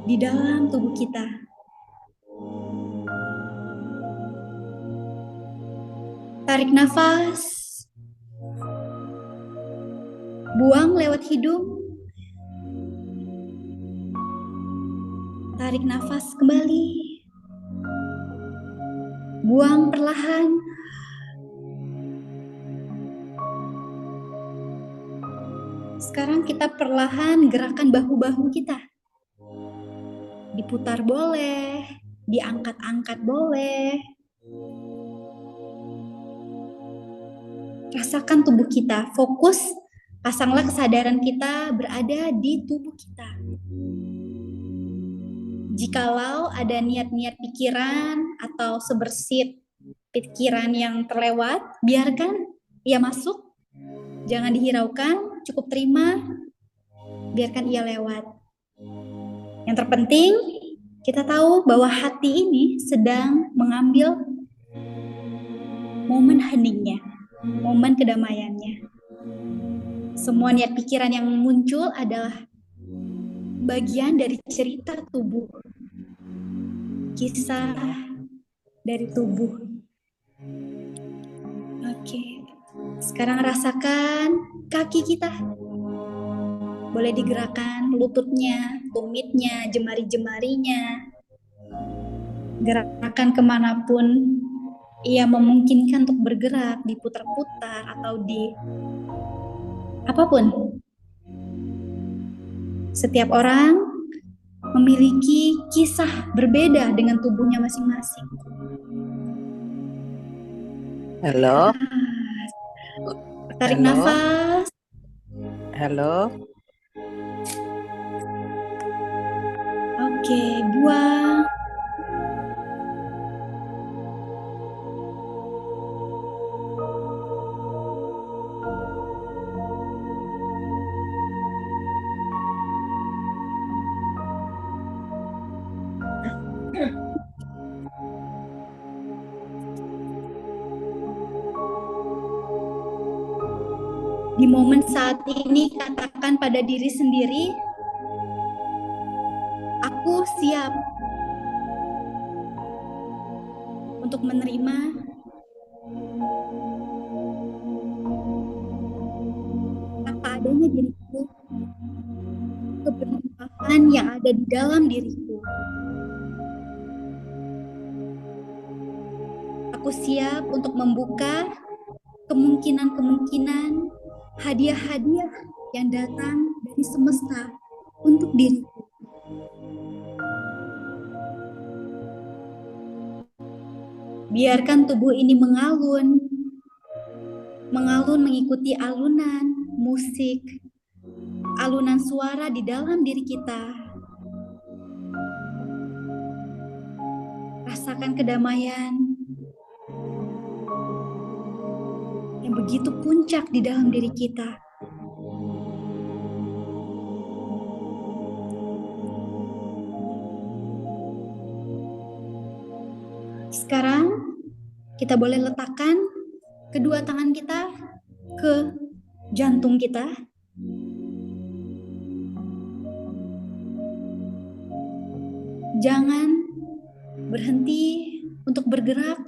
di dalam tubuh kita. Tarik nafas, buang lewat hidung. Tarik nafas kembali, buang perlahan. Sekarang kita perlahan gerakan bahu-bahu kita. Diputar boleh, diangkat-angkat boleh. Rasakan tubuh kita, fokus, pasanglah kesadaran kita berada di tubuh kita. Jikalau ada niat-niat pikiran atau sebersit pikiran yang terlewat, biarkan ia masuk, jangan dihiraukan, cukup terima, biarkan ia lewat. Yang terpenting, kita tahu bahwa hati ini sedang mengambil momen heningnya, momen kedamaiannya. Semua niat pikiran yang muncul adalah bagian dari cerita tubuh, kisah dari tubuh. Oke, sekarang rasakan kaki kita. Boleh digerakkan lututnya, tumitnya, jemari-jemarinya. Gerakan kemanapun ia memungkinkan untuk bergerak, diputar-putar atau di apapun. Setiap orang memiliki kisah berbeda dengan tubuhnya masing-masing. Halo. Tarik Halo. nafas. Halo. Oke, buang. Di momen saat ini, katakan pada diri sendiri, aku siap untuk menerima apa adanya diriku. Aku keberlimpahan yang ada di dalam diriku. Aku siap untuk membuka kemungkinan-kemungkinan hadiah-hadiah yang datang dari semesta untuk diriku. Biarkan tubuh ini mengalun mengikuti alunan musik, alunan suara di dalam diri kita. Rasakan kedamaian yang begitu puncak di dalam diri kita. Sekarang kita boleh letakkan kedua tangan kita ke jantung kita. Jangan berhenti untuk bergerak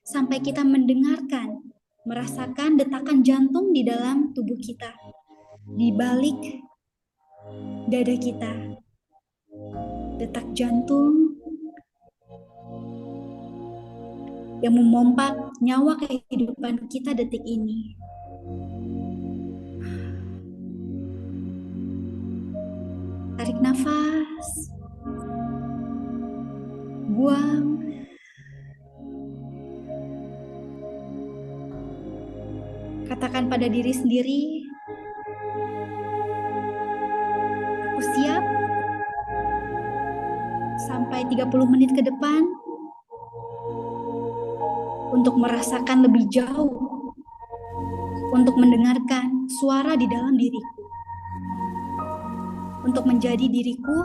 sampai kita mendengarkan, merasakan detakan jantung di dalam tubuh kita, di balik dada kita. Detak jantung yang memompa nyawa kehidupan kita detik ini. Tarik nafas, buang. Katakan pada diri sendiri, aku siap sampai 30 menit ke depan untuk merasakan lebih jauh, untuk mendengarkan suara di dalam diriku, untuk menjadi diriku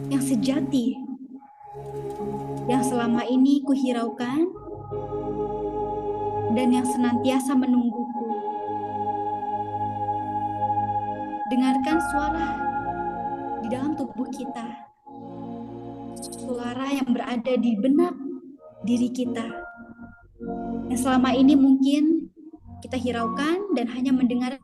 yang sejati, yang selama ini kuhiraukan dan yang senantiasa menungguku. Dengarkan suara di dalam tubuh kita, suara yang berada di benak diri kita, yang selama ini mungkin kita hiraukan dan hanya mendengar.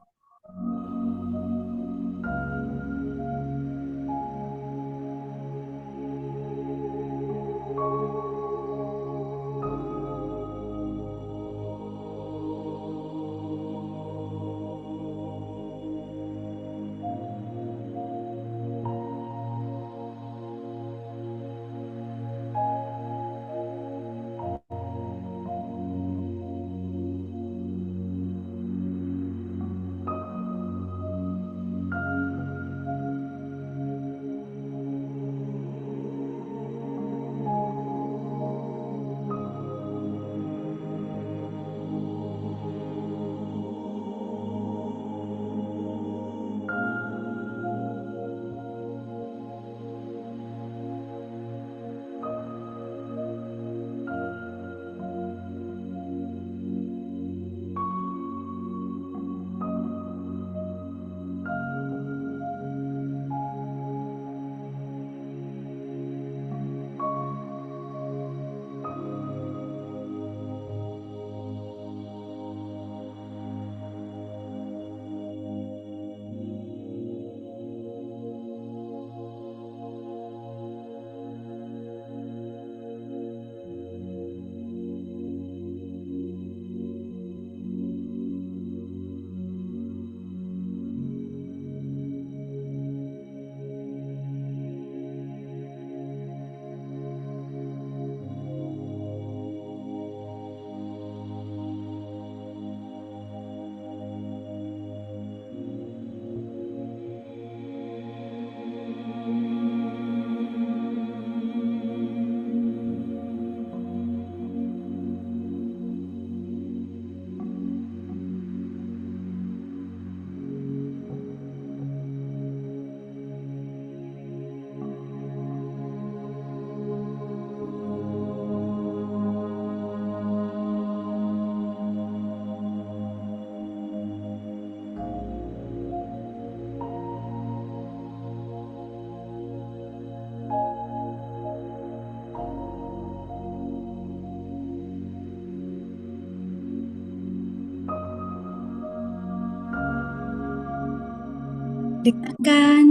Dengarkan.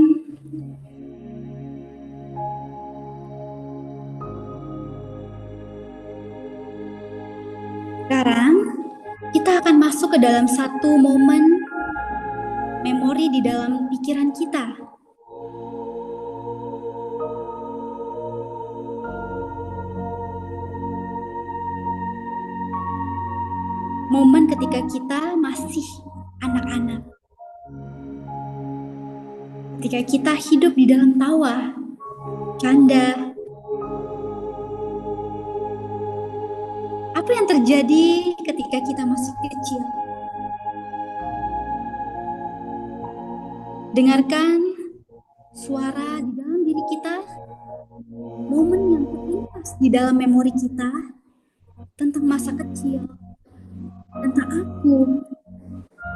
Sekarang kita akan masuk ke dalam satu momen memori di dalam pikiran kita. Momen ketika kita masih anak-anak. Ketika kita hidup di dalam tawa, canda. Apa yang terjadi ketika kita masih kecil? Dengarkan suara di dalam diri kita, momen yang terlintas di dalam memori kita tentang masa kecil, tentang aku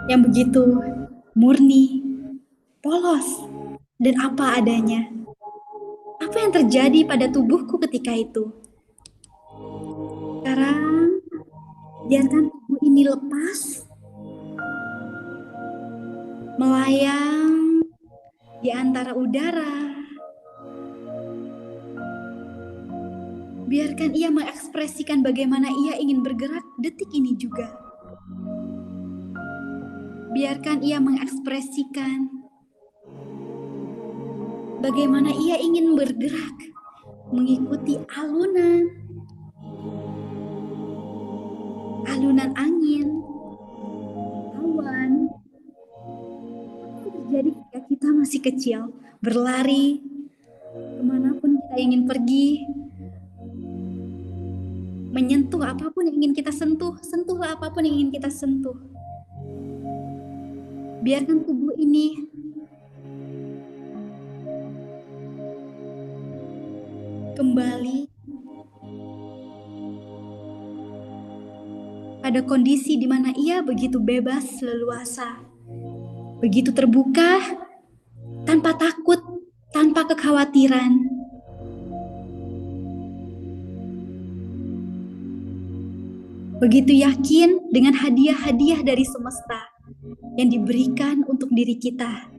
yang begitu murni, polos, dan apa adanya. Apa yang terjadi pada tubuhku ketika itu? Sekarang, biarkan tubuh ini lepas, melayang di antara udara. Biarkan ia mengekspresikan bagaimana ia ingin bergerak detik ini juga. Biarkan ia mengekspresikan bagaimana ia ingin bergerak mengikuti alunan angin, awan. Apa yang terjadi ketika kita masih kecil, berlari kemanapun kita ingin pergi, menyentuh apapun yang ingin kita sentuh, sentuhlah apapun yang ingin kita sentuh. Biarkan tubuh ini kembali pada kondisi di mana ia begitu bebas, leluasa, begitu terbuka, tanpa takut, tanpa kekhawatiran. Begitu yakin dengan hadiah-hadiah dari semesta yang diberikan untuk diri kita.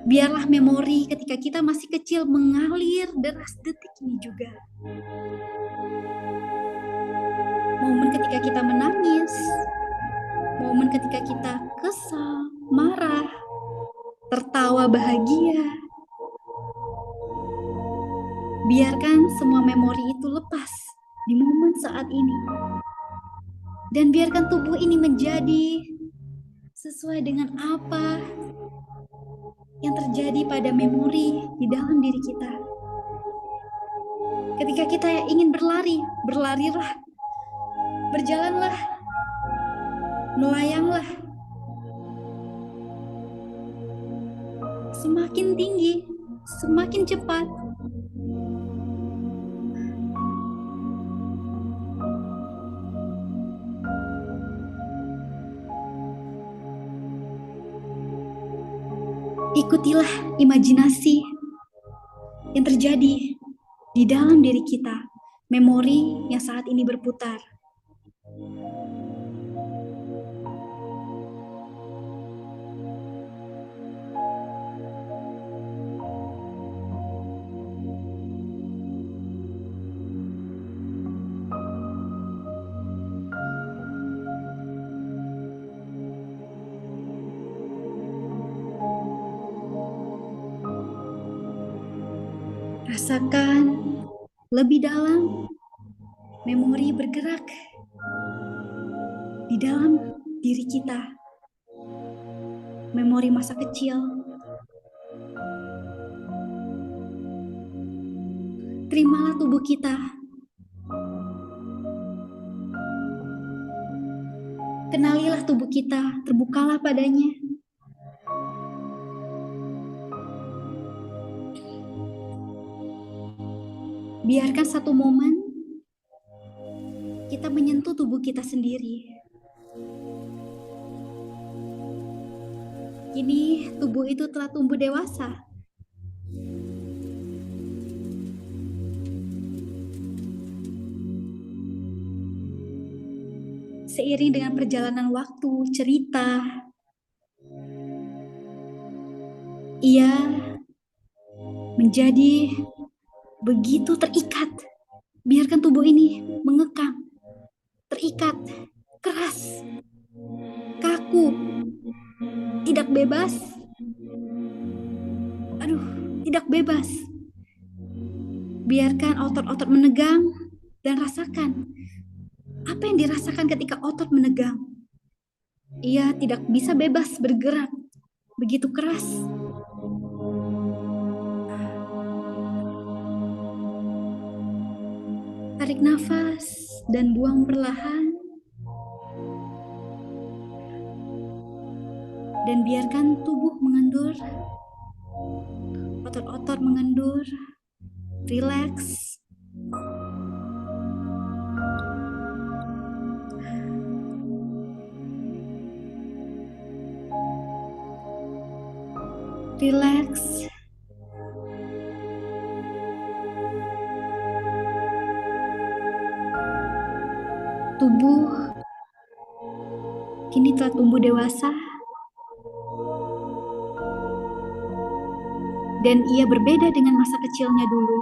Biarlah memori ketika kita masih kecil mengalir deras detik ini juga. Momen ketika kita menangis, momen ketika kita kesal, marah, tertawa bahagia. Biarkan semua memori itu lepas di momen saat ini. Dan biarkan tubuh ini menjadi sesuai dengan apa yang terjadi pada memori di dalam diri kita. Ketika kita ingin berlari, berlarilah. Berjalanlah, melayanglah, semakin tinggi, semakin cepat. Ikutilah imajinasi yang terjadi di dalam diri kita, memori yang saat ini berputar. Rasakan lebih dalam memori bergerak di dalam diri kita. Memori masa kecil. Terimalah tubuh kita. Kenalilah tubuh kita, terbukalah padanya. Biarkan satu momen kita menyentuh tubuh kita sendiri. Kini tubuh itu telah tumbuh dewasa. Seiring dengan perjalanan waktu, cerita, Ia menjadi begitu terikat. Biarkan tubuh ini mengekang, terikat, keras, kaku, tidak bebas. Tidak bebas. Biarkan otot-otot menegang dan rasakan apa yang dirasakan ketika otot menegang. Ia tidak bisa bebas bergerak, begitu keras. Tarik nafas dan buang perlahan. Dan biarkan tubuh mengendur, otot-otot mengendur, rileks. Rileks. Tubuh kini telah tumbuh dewasa. Dan ia berbeda dengan masa kecilnya dulu.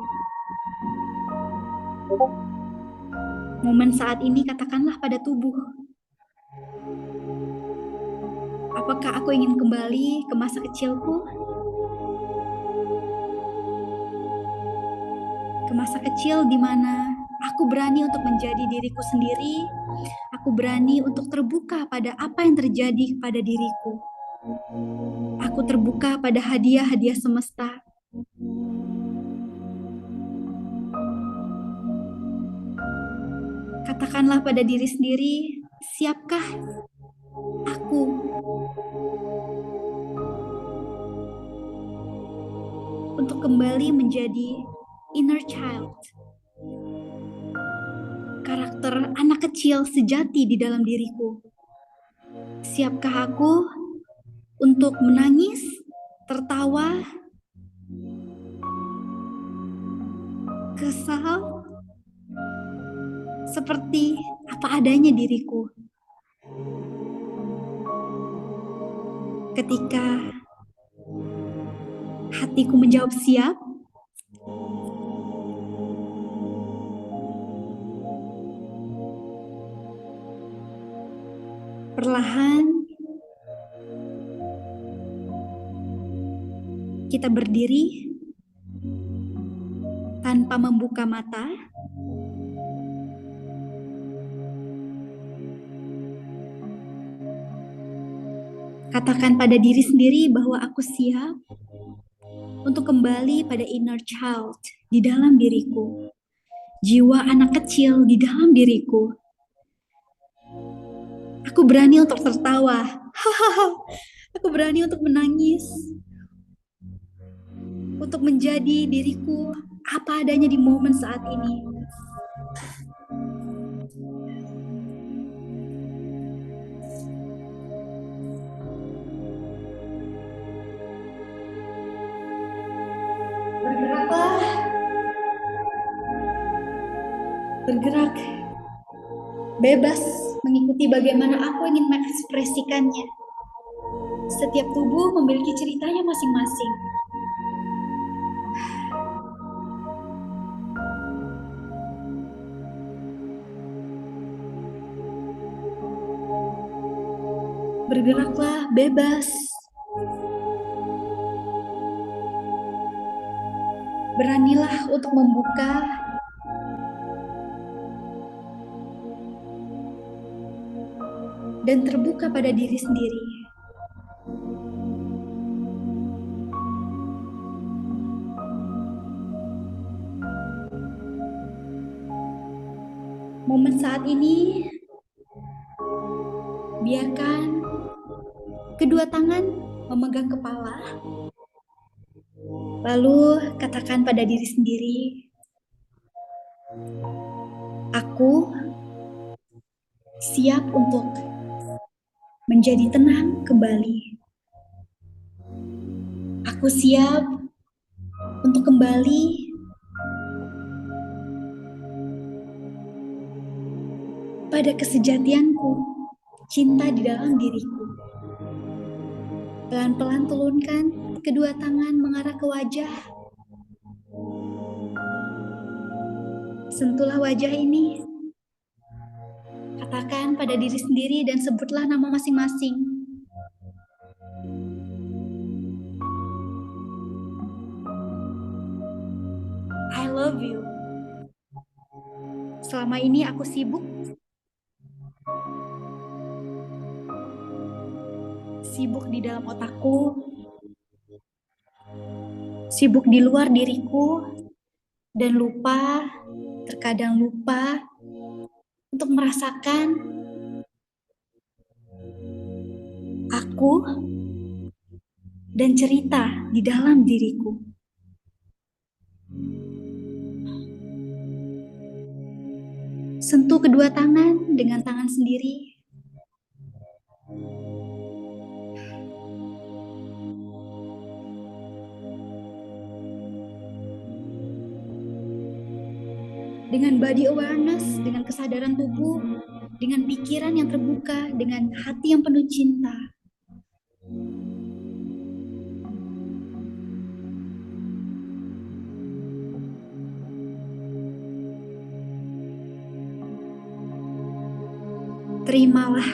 Momen saat ini katakanlah pada tubuh, apakah aku ingin kembali ke masa kecilku? Ke masa kecil di mana aku berani untuk menjadi diriku sendiri, aku berani untuk terbuka pada apa yang terjadi pada diriku. Aku terbuka pada hadiah-hadiah semesta. Katakanlah pada diri sendiri, siapkah aku untuk kembali menjadi inner child, karakter anak kecil sejati di dalam diriku? Siapkah aku untuk menangis, tertawa, kesal, seperti apa adanya diriku? Ketika hatiku menjawab siap, perlahan kita berdiri tanpa membuka mata. Katakan pada diri sendiri bahwa aku siap untuk kembali pada inner child di dalam diriku. Jiwa anak kecil di dalam diriku. Aku berani untuk tertawa. Aku berani untuk menangis. Untuk menjadi diriku apa adanya di momen saat ini. Bergeraklah. Bergerak. Bebas mengikuti bagaimana aku ingin mengekspresikannya. Setiap tubuh memiliki ceritanya masing-masing. Bergeraklah bebas. Beranilah untuk membuka dan terbuka pada diri sendiri. Momen saat ini, biarkan kedua tangan memegang kepala. Lalu katakan pada diri sendiri, aku siap untuk menjadi tenang kembali. Aku siap untuk kembali pada kesejatianku, cinta di dalam diriku. Pelan-pelan turunkan kedua tangan mengarah ke wajah. Sentuhlah wajah ini. Katakan pada diri sendiri dan sebutlah nama masing-masing. I love you. Selama ini aku sibuk. Sibuk di dalam otakku. Sibuk di luar diriku. Dan terkadang lupa untuk merasakan aku dan cerita di dalam diriku. Sentuh kedua tangan dengan tangan sendiri. Dengan body awareness, dengan kesadaran tubuh, dengan pikiran yang terbuka, dengan hati yang penuh cinta. Terimalah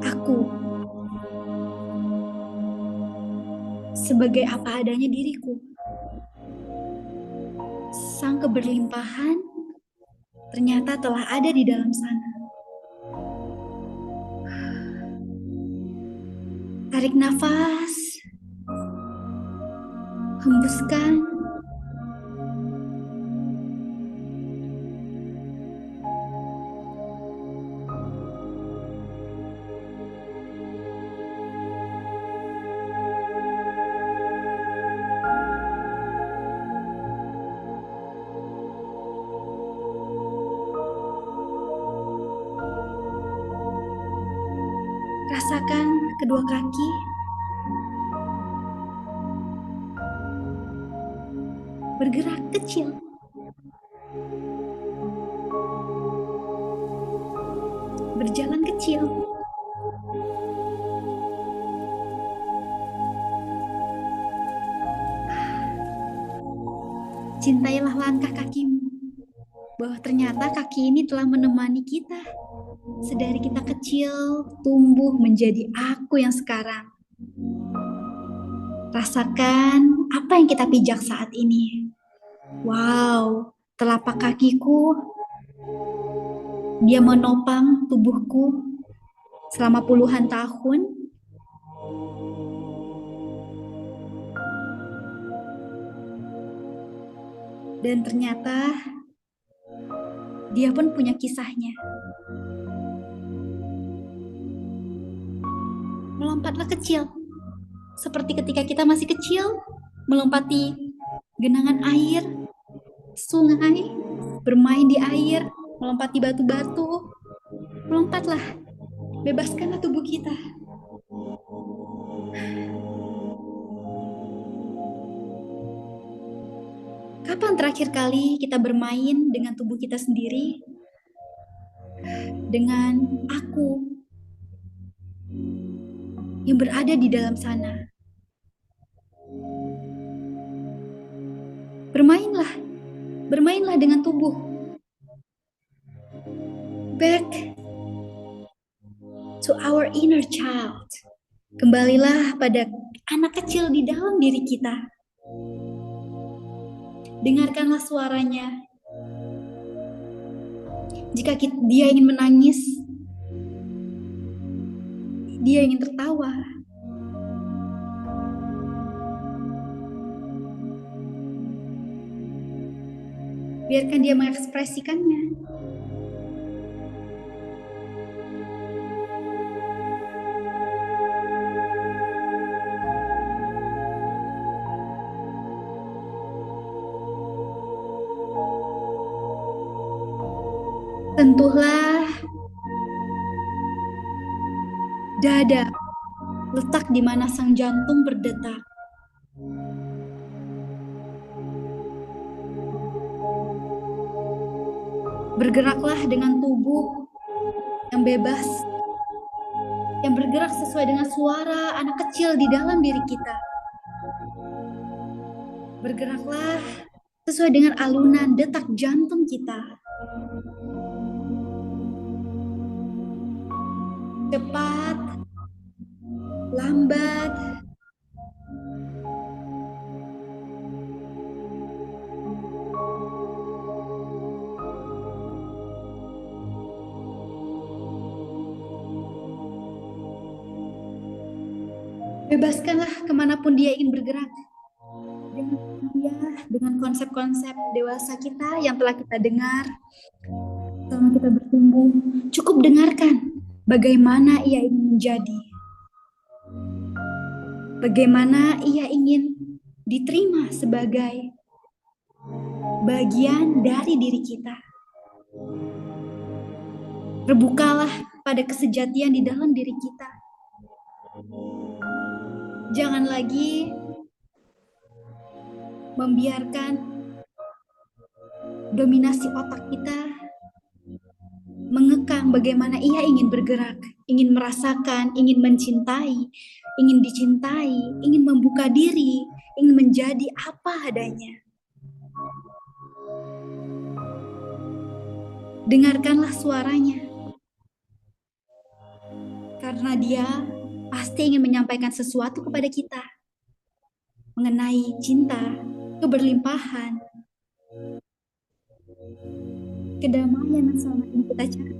aku sebagai apa adanya diriku. Sang keberlimpahan ternyata telah ada di dalam sana. Tarik nafas, hembuskan. Rasakan kedua kaki. Bergerak kecil. Berjalan kecil. Cintailah langkah kakimu. Bahwa ternyata kaki ini telah menemani kita. Sedari kita kecil, tumbuh menjadi aku yang sekarang. Rasakan apa yang kita pijak saat ini. Wow, telapak kakiku, dia menopang tubuhku selama puluhan tahun. Dan ternyata dia pun punya kisahnya. Melompatlah kecil. Seperti ketika kita masih kecil, melompati genangan air, sungai, bermain di air, melompati batu-batu. Melompatlah. Bebaskanlah tubuh kita. Kapan terakhir kali kita bermain dengan tubuh kita sendiri? Dengan aku yang berada di dalam sana. Bermainlah dengan tubuh. Back to our inner child. Kembalilah pada anak kecil di dalam diri kita. Dengarkanlah suaranya. Jika dia ingin menangis, dia ingin tertawa. Biarkan dia mengekspresikannya. Sentuhlah dada, letak di mana sang jantung berdetak. Bergeraklah dengan tubuh yang bebas, yang bergerak sesuai dengan suara anak kecil di dalam diri kita. Bergeraklah sesuai dengan alunan detak jantung kita. Cepat, lambat, bebaskanlah kemanapun dia ingin bergerak. Dengan konsep-konsep dewasa kita yang telah kita dengar selama kita bertumbuh, cukup dengarkan bagaimana ia ingin menjadi, bagaimana ia ingin diterima sebagai bagian dari diri kita. Terbukalah pada kesejatian di dalam diri kita. Jangan lagi membiarkan dominasi otak kita mengekang bagaimana ia ingin bergerak, ingin merasakan, ingin mencintai, ingin dicintai, ingin membuka diri, ingin menjadi apa adanya. Dengarkanlah suaranya, karena dia pasti ingin menyampaikan sesuatu kepada kita mengenai cinta, keberlimpahan, kedamaian yang selama ini kita cari.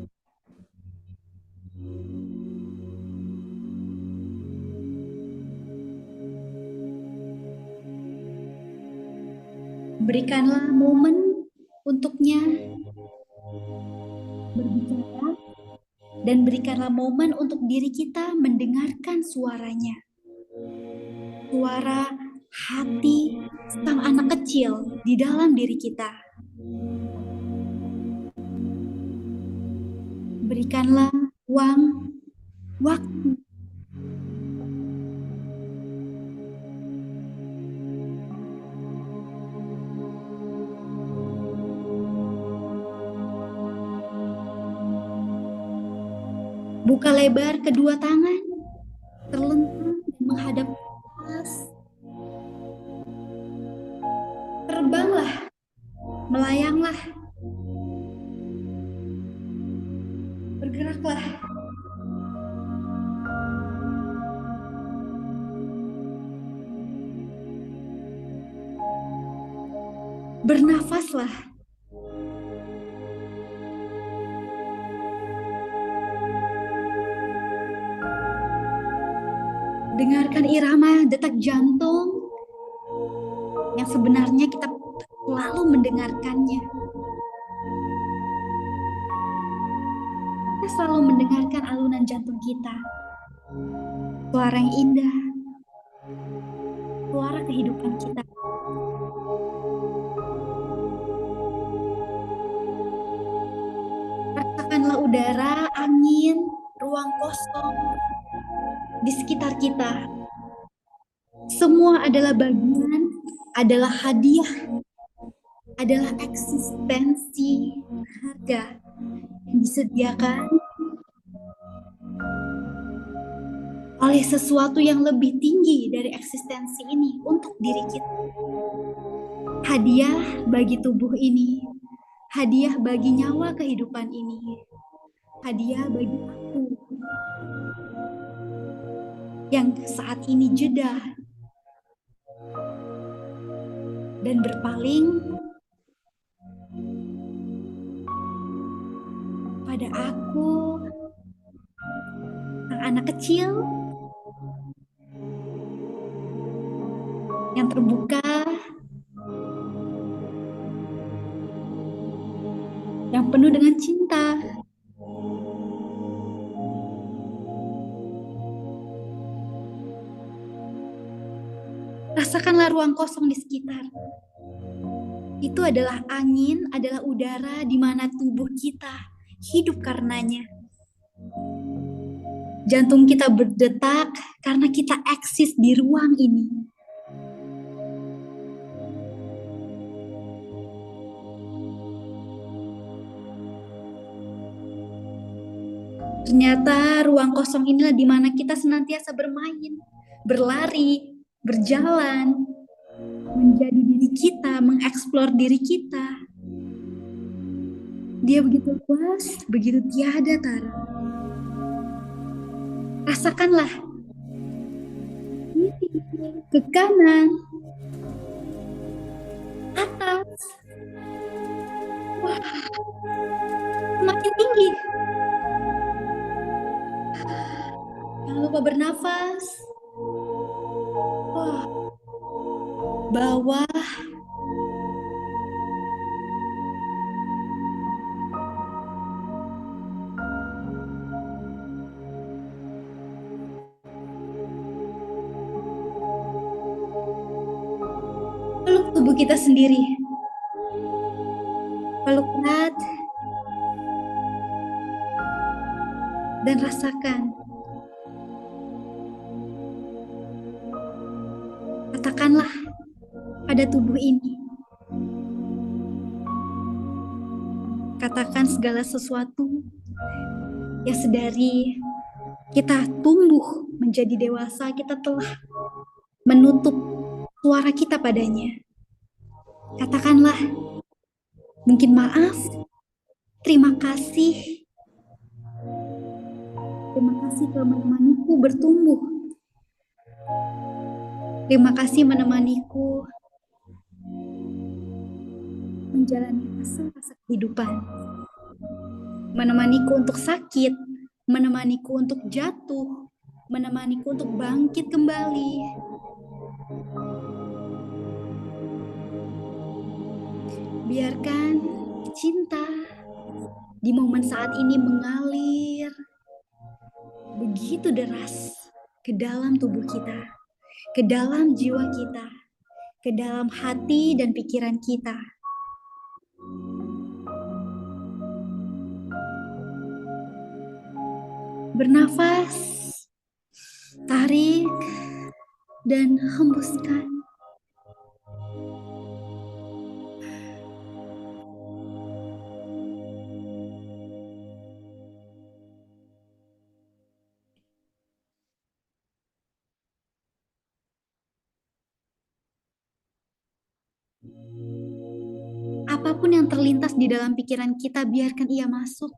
Berikanlah momen untuknya berbicara, dan berikanlah momen untuk diri kita mendengarkan suaranya. Suara hati sang anak kecil di dalam diri kita. Berikanlah ruang, waktu. Buka lebar kedua tangan, terlentang dan menghadap ke atas. Terbanglah, melayanglah, bergeraklah. Bernafaslah. Dengarkan irama detak jantung yang sebenarnya kita selalu mendengarkannya. Kita selalu mendengarkan alunan jantung kita. Suara yang indah, suara kehidupan kita. Rasakanlah udara, angin, ruang kosong di sekitar kita. Semua adalah bagian, adalah hadiah, adalah eksistensi harga yang disediakan oleh sesuatu yang lebih tinggi dari eksistensi ini untuk diri kita. Hadiah bagi tubuh ini, hadiah bagi nyawa kehidupan ini, hadiah bagi aku yang saat ini jeda dan berpaling pada aku, sang anak kecil yang terbuka, yang penuh dengan cinta. Rasakanlah ruang kosong di sekitar. Itu adalah angin, adalah udara di mana tubuh kita hidup karenanya. Jantung kita berdetak karena kita eksis di ruang ini. Ternyata ruang kosong inilah di mana kita senantiasa bermain, berlari, berjalan, menjadi diri diri kita, mengeksplor diri kita. Dia begitu luas, begitu tiada tara. Rasakanlah. Ke kanan, atas. Wah, semakin tinggi. Jangan lupa bernafas. Wah, bawah. Peluk tubuh kita sendiri. Peluk erat. Dan rasakan. Katakanlah pada tubuh ini. Katakan segala sesuatu yang sedari kita tumbuh menjadi dewasa, kita telah menutup suara kita padanya. Katakanlah, mungkin maaf, terima kasih. Terima kasih telah menemaniku bertumbuh. Terima kasih menemaniku menjalani rasa-rasa kehidupan. Menemaniku untuk sakit, menemaniku untuk jatuh, menemaniku untuk bangkit kembali. Biarkan cinta di momen saat ini mengalir begitu deras ke dalam tubuh kita, ke dalam jiwa kita, ke dalam hati dan pikiran kita. Bernafas, tarik, dan hembuskan. Apapun yang terlintas di dalam pikiran kita, biarkan ia masuk.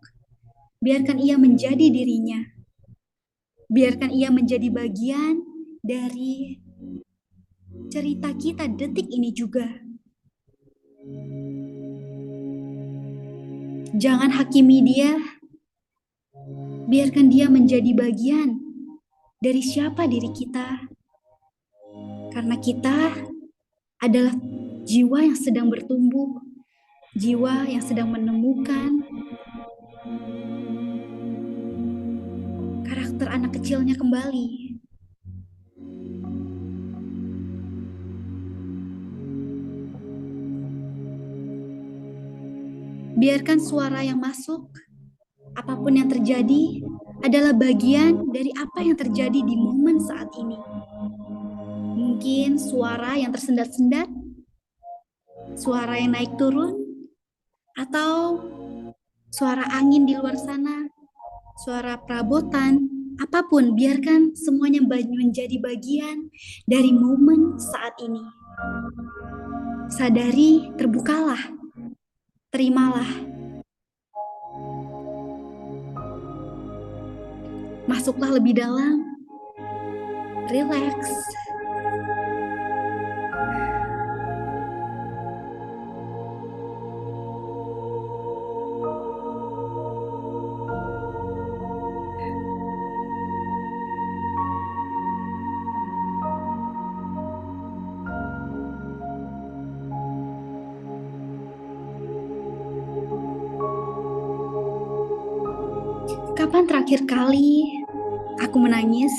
Biarkan ia menjadi dirinya. Biarkan ia menjadi bagian dari cerita kita detik ini juga. Jangan hakimi dia. Biarkan dia menjadi bagian dari siapa diri kita. Karena kita adalah jiwa yang sedang bertumbuh, jiwa yang sedang menemukan karakter anak kecilnya kembali. Biarkan suara yang masuk, apapun yang terjadi, adalah bagian dari apa yang terjadi di momen saat ini. Mungkin suara yang tersendat-sendat, suara yang naik turun, atau suara angin di luar sana, suara perabotan, apapun, biarkan semuanya menjadi bagian dari momen saat ini. Sadari, terbukalah, terimalah. Masuklah lebih dalam, relax. Kapan terakhir kali aku menangis?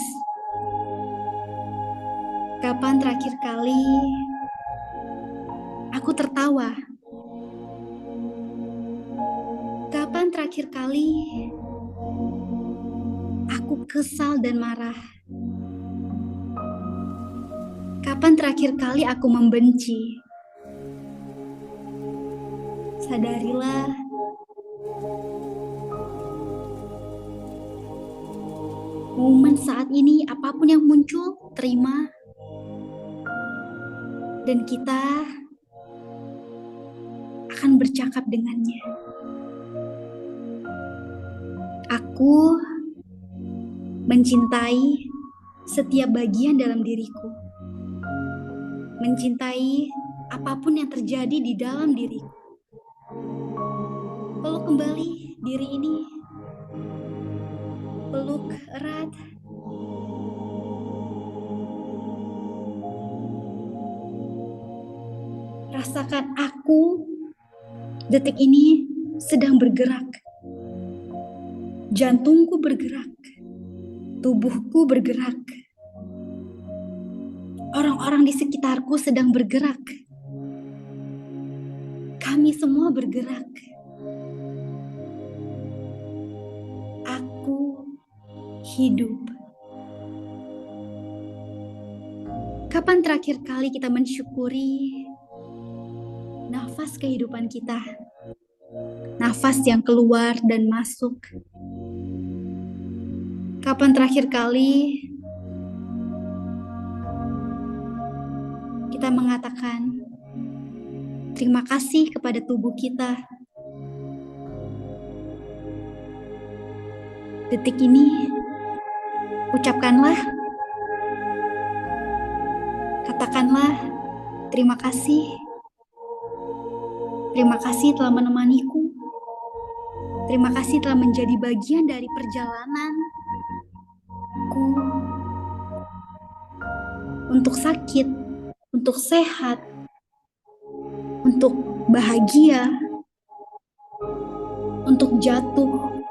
Kapan terakhir kali aku tertawa? Kapan terakhir kali aku kesal dan marah? Kapan terakhir kali aku membenci? Sadarilah, momen saat ini, apapun yang muncul, terima. Dan kita akan bercakap dengannya. Aku mencintai setiap bagian dalam diriku. Mencintai apapun yang terjadi di dalam diriku. Peluk kembali diri ini. Peluk erat. Rasakan aku detik ini sedang bergerak. Jantungku bergerak. Tubuhku bergerak. Orang-orang di sekitarku sedang bergerak. Kami semua bergerak. Aku hidup. Kapan terakhir kali kita mensyukuri nafas kehidupan kita? Nafas yang keluar dan masuk. Kapan terakhir kali kita mengatakan terima kasih kepada tubuh kita? Detik ini, ucapkanlah, katakanlah terima kasih. Terima kasih telah menemaniku. Terima kasih telah menjadi bagian dari perjalananku. Untuk sakit, untuk sehat, untuk bahagia, untuk jatuh.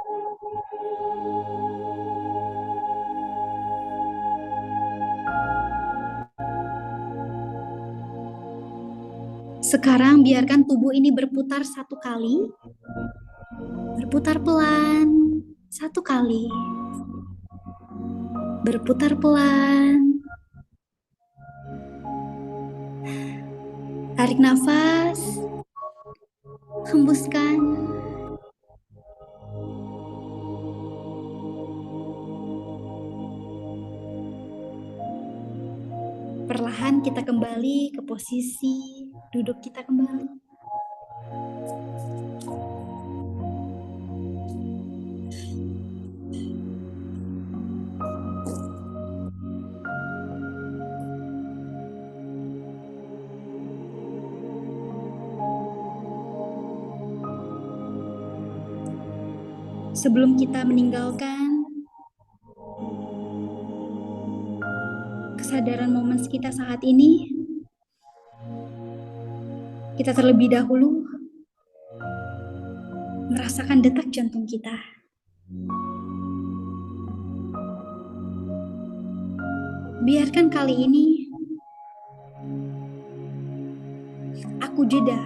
Sekarang biarkan tubuh ini berputar satu kali. Berputar pelan, satu kali. Berputar pelan. Tarik nafas. Hembuskan. Perlahan kita kembali ke posisi duduk kita kembali. Sebelum kita meninggalkan kesadaran momen kita saat ini, kita terlebih dahulu merasakan detak jantung kita. Biarkan kali ini aku jeda.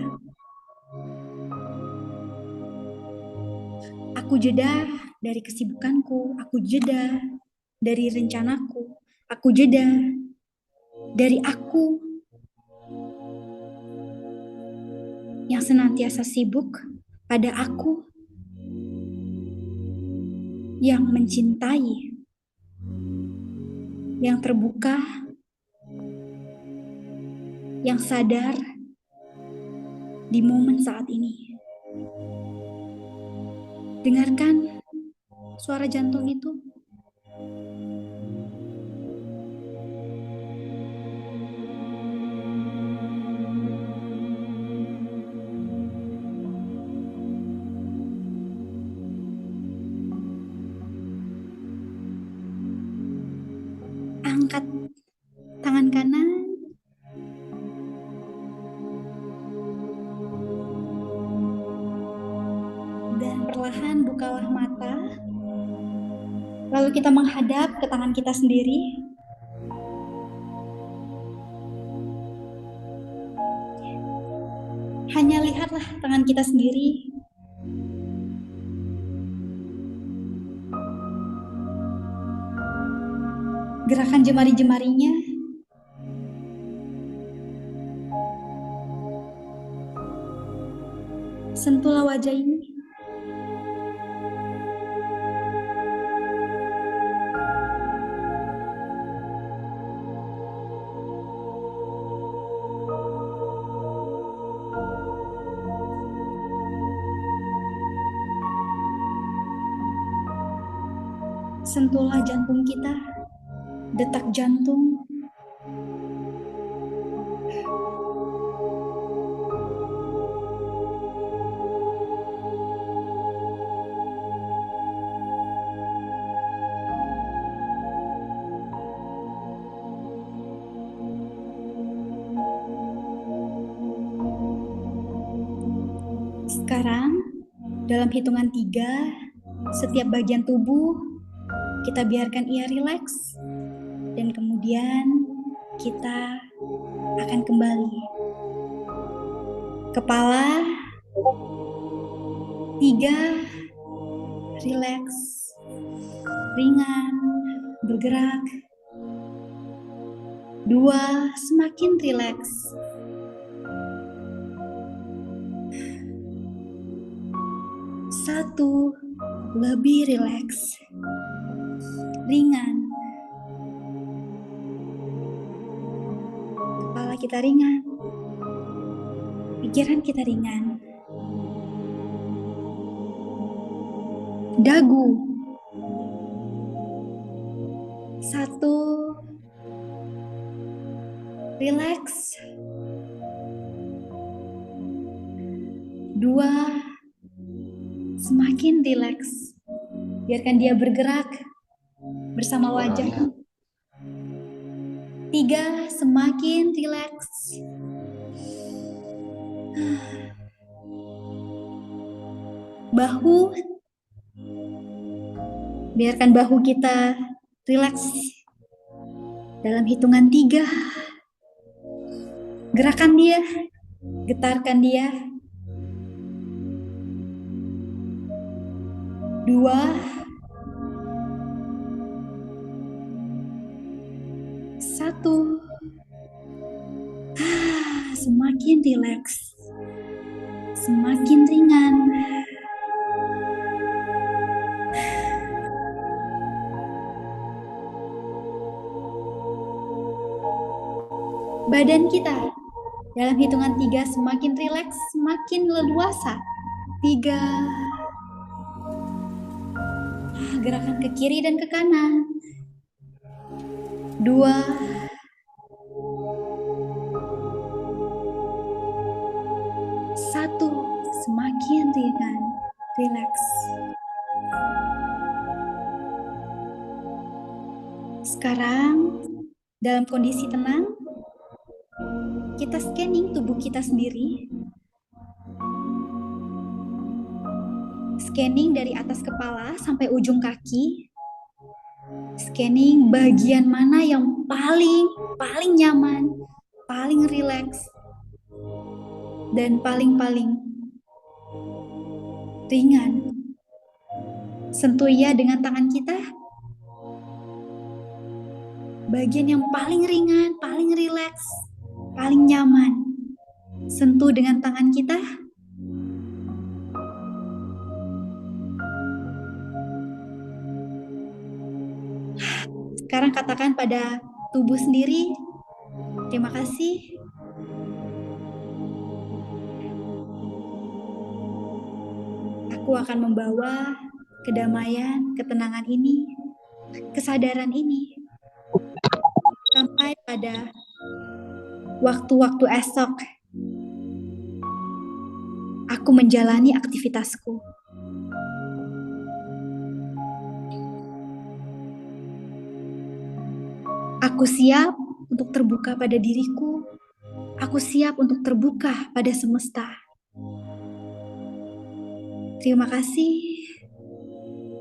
Aku jeda dari kesibukanku, aku jeda dari rencanaku, aku jeda dari aku yang senantiasa sibuk pada aku yang mencintai, yang terbuka, yang sadar di momen saat ini. Dengarkan suara jantung itu. Angkat tangan kanan. Dan perlahan bukalah mata. Lalu kita menghadap ke tangan kita sendiri. Hanya lihatlah tangan kita sendiri. Gerakan jemari-jemarinya. Sentuhlah wajah ini. Sentuhlah jantung kita, detak jantung. Sekarang, dalam hitungan 3, setiap bagian tubuh kita biarkan ia rileks, dan kemudian kita akan kembali. Kepala 3, rileks, ringan, bergerak. 2, semakin rileks. 1, lebih rileks, ringan. Kepala kita ringan, pikiran kita ringan. Dagu 1, rileks. 2, semakin rileks. Biarkan dia bergerak bersama wajah. 3, semakin rileks. Bahu, biarkan bahu kita rileks. Dalam hitungan 3, gerakan dia, getarkan dia. 2, 1, semakin rileks, semakin ringan. Badan kita dalam hitungan 3 semakin rileks, semakin leluasa. 3, gerakan ke kiri dan ke kanan. 2, 1, semakin ringan, rileks. Sekarang, dalam kondisi tenang, kita scanning tubuh kita sendiri. Scanning dari atas kepala sampai ujung kaki. Scanning bagian mana yang paling nyaman, paling rileks, dan paling ringan. Sentuh ia dengan tangan kita. Bagian yang paling ringan, paling rileks, paling nyaman. Sentuh dengan tangan kita. Sekarang katakan pada tubuh sendiri, terima kasih. Aku akan membawa kedamaian, ketenangan ini, kesadaran ini, sampai pada waktu-waktu esok. Aku menjalani aktivitasku. Aku siap untuk terbuka pada diriku. Aku siap untuk terbuka pada semesta. Terima kasih.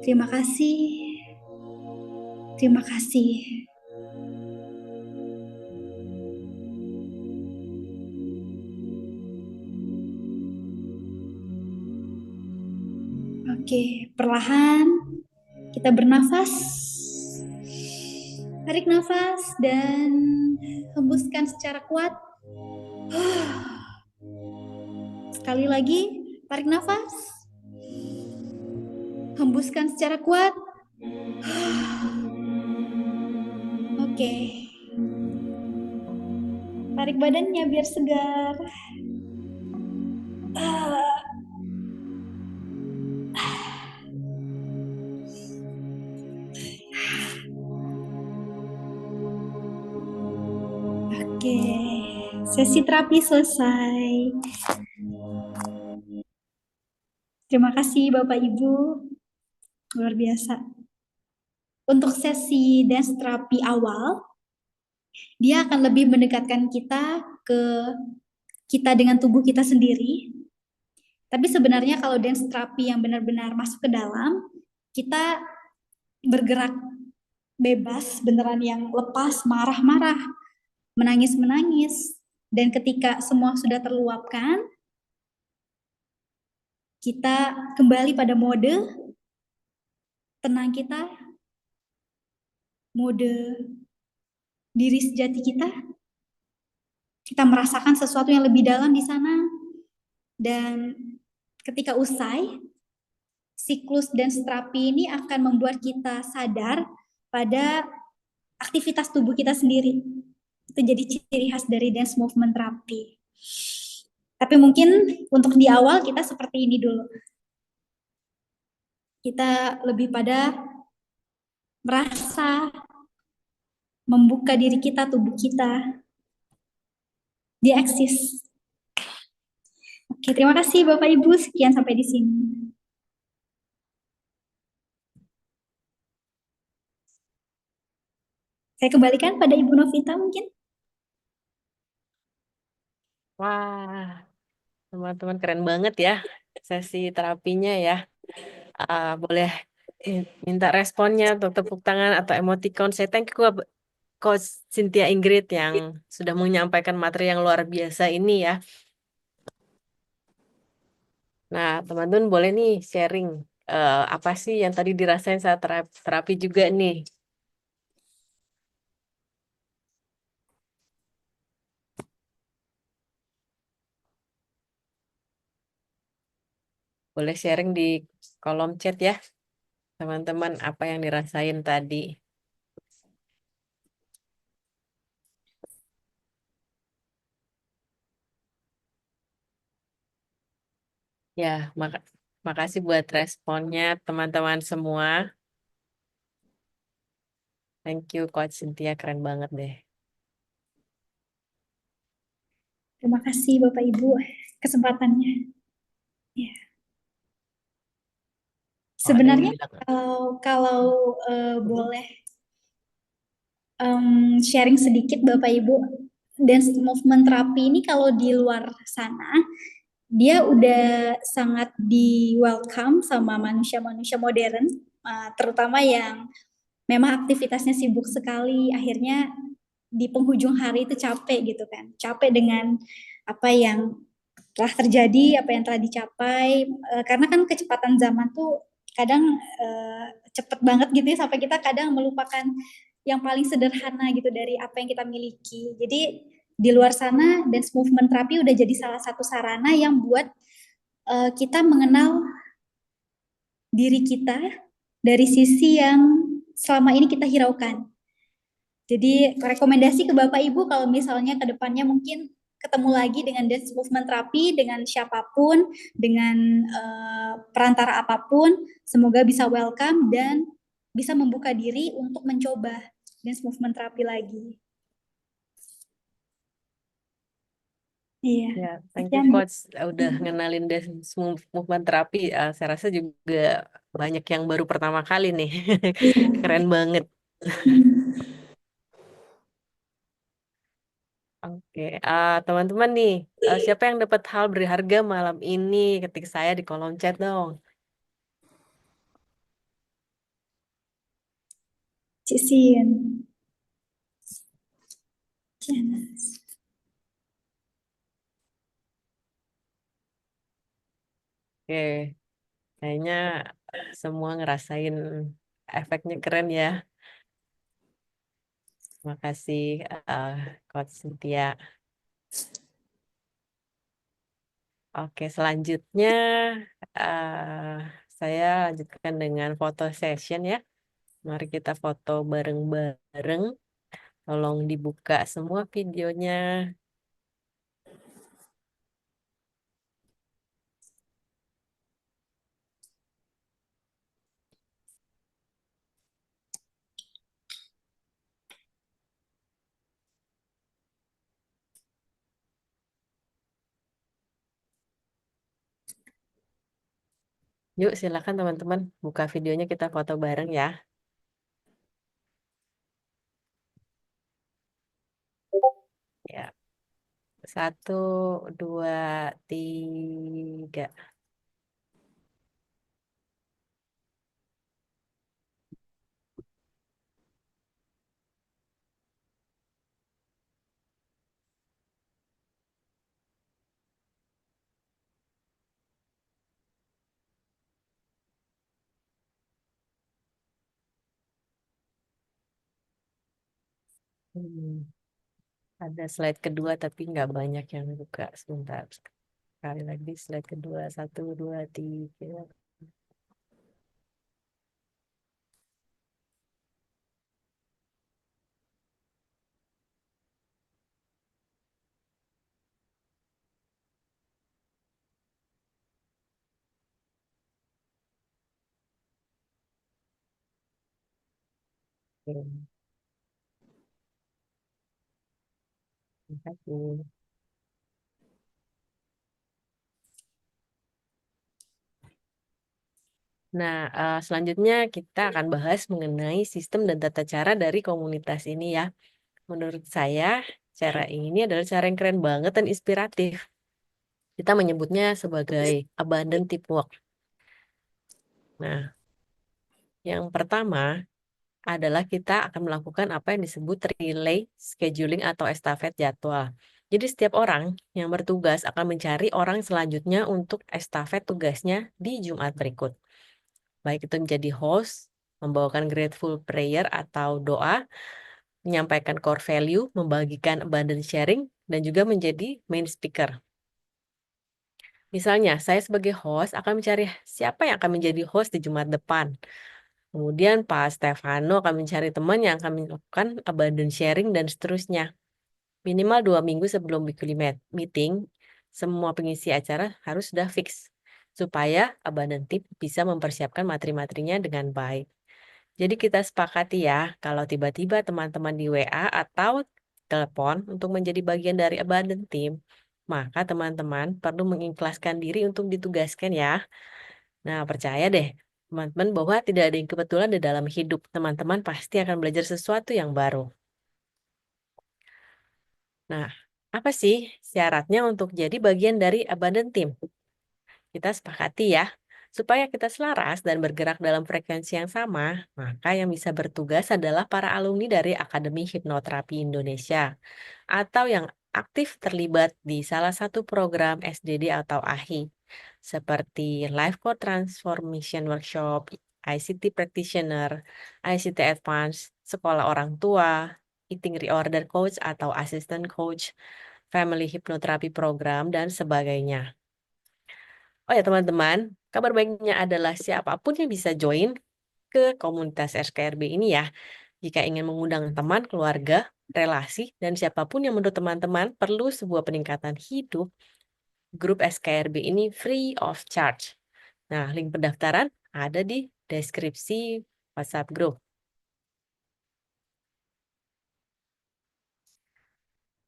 Terima kasih. Terima kasih. Oke, perlahan kita bernafas. Tarik nafas dan hembuskan secara kuat. Sekali lagi, tarik nafas. Hembuskan secara kuat. Oke. Tarik badannya biar segar. Oke, sesi terapi selesai. Terima kasih Bapak Ibu, luar biasa. Untuk sesi dance terapi awal, dia akan lebih mendekatkan kita dengan tubuh kita sendiri. Tapi sebenarnya kalau dance terapi yang benar-benar masuk ke dalam, kita bergerak bebas, beneran yang lepas, marah-marah, menangis-menangis. Dan ketika semua sudah terluapkan, kita kembali pada mode tenang kita, mode diri sejati kita. Kita merasakan sesuatu yang lebih dalam di sana. Dan ketika usai, siklus dance terapi ini akan membuat kita sadar pada aktivitas tubuh kita sendiri. Itu jadi ciri khas dari dance movement terapi. Tapi mungkin untuk di awal kita seperti ini dulu. Kita lebih pada merasa membuka diri kita, tubuh kita. Dia eksis. Oke, terima kasih Bapak Ibu. Sekian sampai di sini. Saya kembalikan pada Ibu Novita mungkin. Wah, teman-teman keren banget ya sesi terapinya ya. Boleh minta responnya atau tepuk tangan atau emoticon. Saya thank you Coach Cynthia Ingrid yang sudah menyampaikan materi yang luar biasa ini ya. Nah, teman-teman boleh nih sharing apa sih yang tadi dirasain saat terapi juga nih. Boleh sharing di kolom chat ya, teman-teman, apa yang dirasain tadi. Ya, makasih buat responnya teman-teman semua. Thank you Coach Cynthia, keren banget deh. Terima kasih Bapak Ibu kesempatannya. Ya. Sebenarnya kalau boleh sharing sedikit Bapak Ibu, dance movement terapi ini kalau di luar sana dia udah sangat di welcome sama manusia-manusia modern, terutama yang memang aktivitasnya sibuk sekali, akhirnya di penghujung hari itu capek gitu kan, capek dengan apa yang telah terjadi, apa yang telah dicapai, karena kan kecepatan zaman tuh kadang cepet banget gitu ya, sampai kita kadang melupakan yang paling sederhana gitu dari apa yang kita miliki. Jadi di luar sana dance movement terapi udah jadi salah satu sarana yang buat kita mengenal diri kita dari sisi yang selama ini kita hiraukan. Jadi rekomendasi ke Bapak Ibu kalau misalnya ke depannya mungkin ketemu lagi dengan dance movement terapi dengan siapapun, dengan perantara apapun, semoga bisa welcome dan bisa membuka diri untuk mencoba dance movement terapi lagi. Iya. Ya, thank you Coach udah ngenalin dance movement terapi. Saya rasa juga banyak yang baru pertama kali nih. Keren banget. Oke, teman-teman nih, siapa yang dapat hal berharga malam ini? Ketik saya di kolom chat dong. Cisin. Oke, kayaknya semua ngerasain efeknya keren ya. Makasih Coach Cynthia. Oke, selanjutnya saya lanjutkan dengan foto session ya. Mari kita foto bareng-bareng. Tolong dibuka semua videonya. Yuk, silakan teman-teman buka videonya, kita foto bareng ya. Ya, 1, 2, 3. Ada slide kedua tapi nggak banyak yang buka. Sebentar. Sekali lagi slide kedua. 1, 2, 3. Oke. Terima kasih. Nah, selanjutnya kita akan bahas mengenai sistem dan tata cara dari komunitas ini ya. Menurut saya, cara ini adalah cara yang keren banget dan inspiratif. Kita menyebutnya sebagai abundant teamwork. Nah, yang pertama adalah kita akan melakukan apa yang disebut relay scheduling atau estafet jadwal. Jadi setiap orang yang bertugas akan mencari orang selanjutnya untuk estafet tugasnya di Jumat berikut. Baik itu menjadi host, membawakan grateful prayer atau doa, menyampaikan core value, membagikan abundant sharing, dan juga menjadi main speaker. Misalnya, saya sebagai host akan mencari siapa yang akan menjadi host di Jumat depan. Kemudian Pak Stefano akan mencari teman yang akan melakukan abundant sharing dan seterusnya. Minimal 2 minggu sebelum weekly meeting, semua pengisi acara harus sudah fix. Supaya abundant team bisa mempersiapkan materi-materinya dengan baik. Jadi kita sepakati ya, kalau tiba-tiba teman-teman di WA atau telepon untuk menjadi bagian dari abundant team, maka teman-teman perlu mengikhlaskan diri untuk ditugaskan ya. Nah, percaya deh, teman-teman, bahwa tidak ada yang kebetulan di dalam hidup. Teman-teman pasti akan belajar sesuatu yang baru. Nah, apa sih syaratnya untuk jadi bagian dari abundant team? Kita sepakati ya, supaya kita selaras dan bergerak dalam frekuensi yang sama, maka yang bisa bertugas adalah para alumni dari Akademi Hipnoterapi Indonesia atau yang aktif terlibat di salah satu program SDD atau AHI, seperti Life Code Transformation Workshop, ICT Practitioner, ICT Advance, Sekolah Orang Tua, Eating Reorder Coach atau Assistant Coach, Family Hypnotherapy Program, dan sebagainya. Oh ya teman-teman, kabar baiknya adalah siapapun yang bisa join ke komunitas SKRB ini ya. Jika ingin mengundang teman, keluarga, relasi, dan siapapun yang menurut teman-teman perlu sebuah peningkatan hidup, grup SKRB ini free of charge. Nah, link pendaftaran ada di deskripsi WhatsApp group.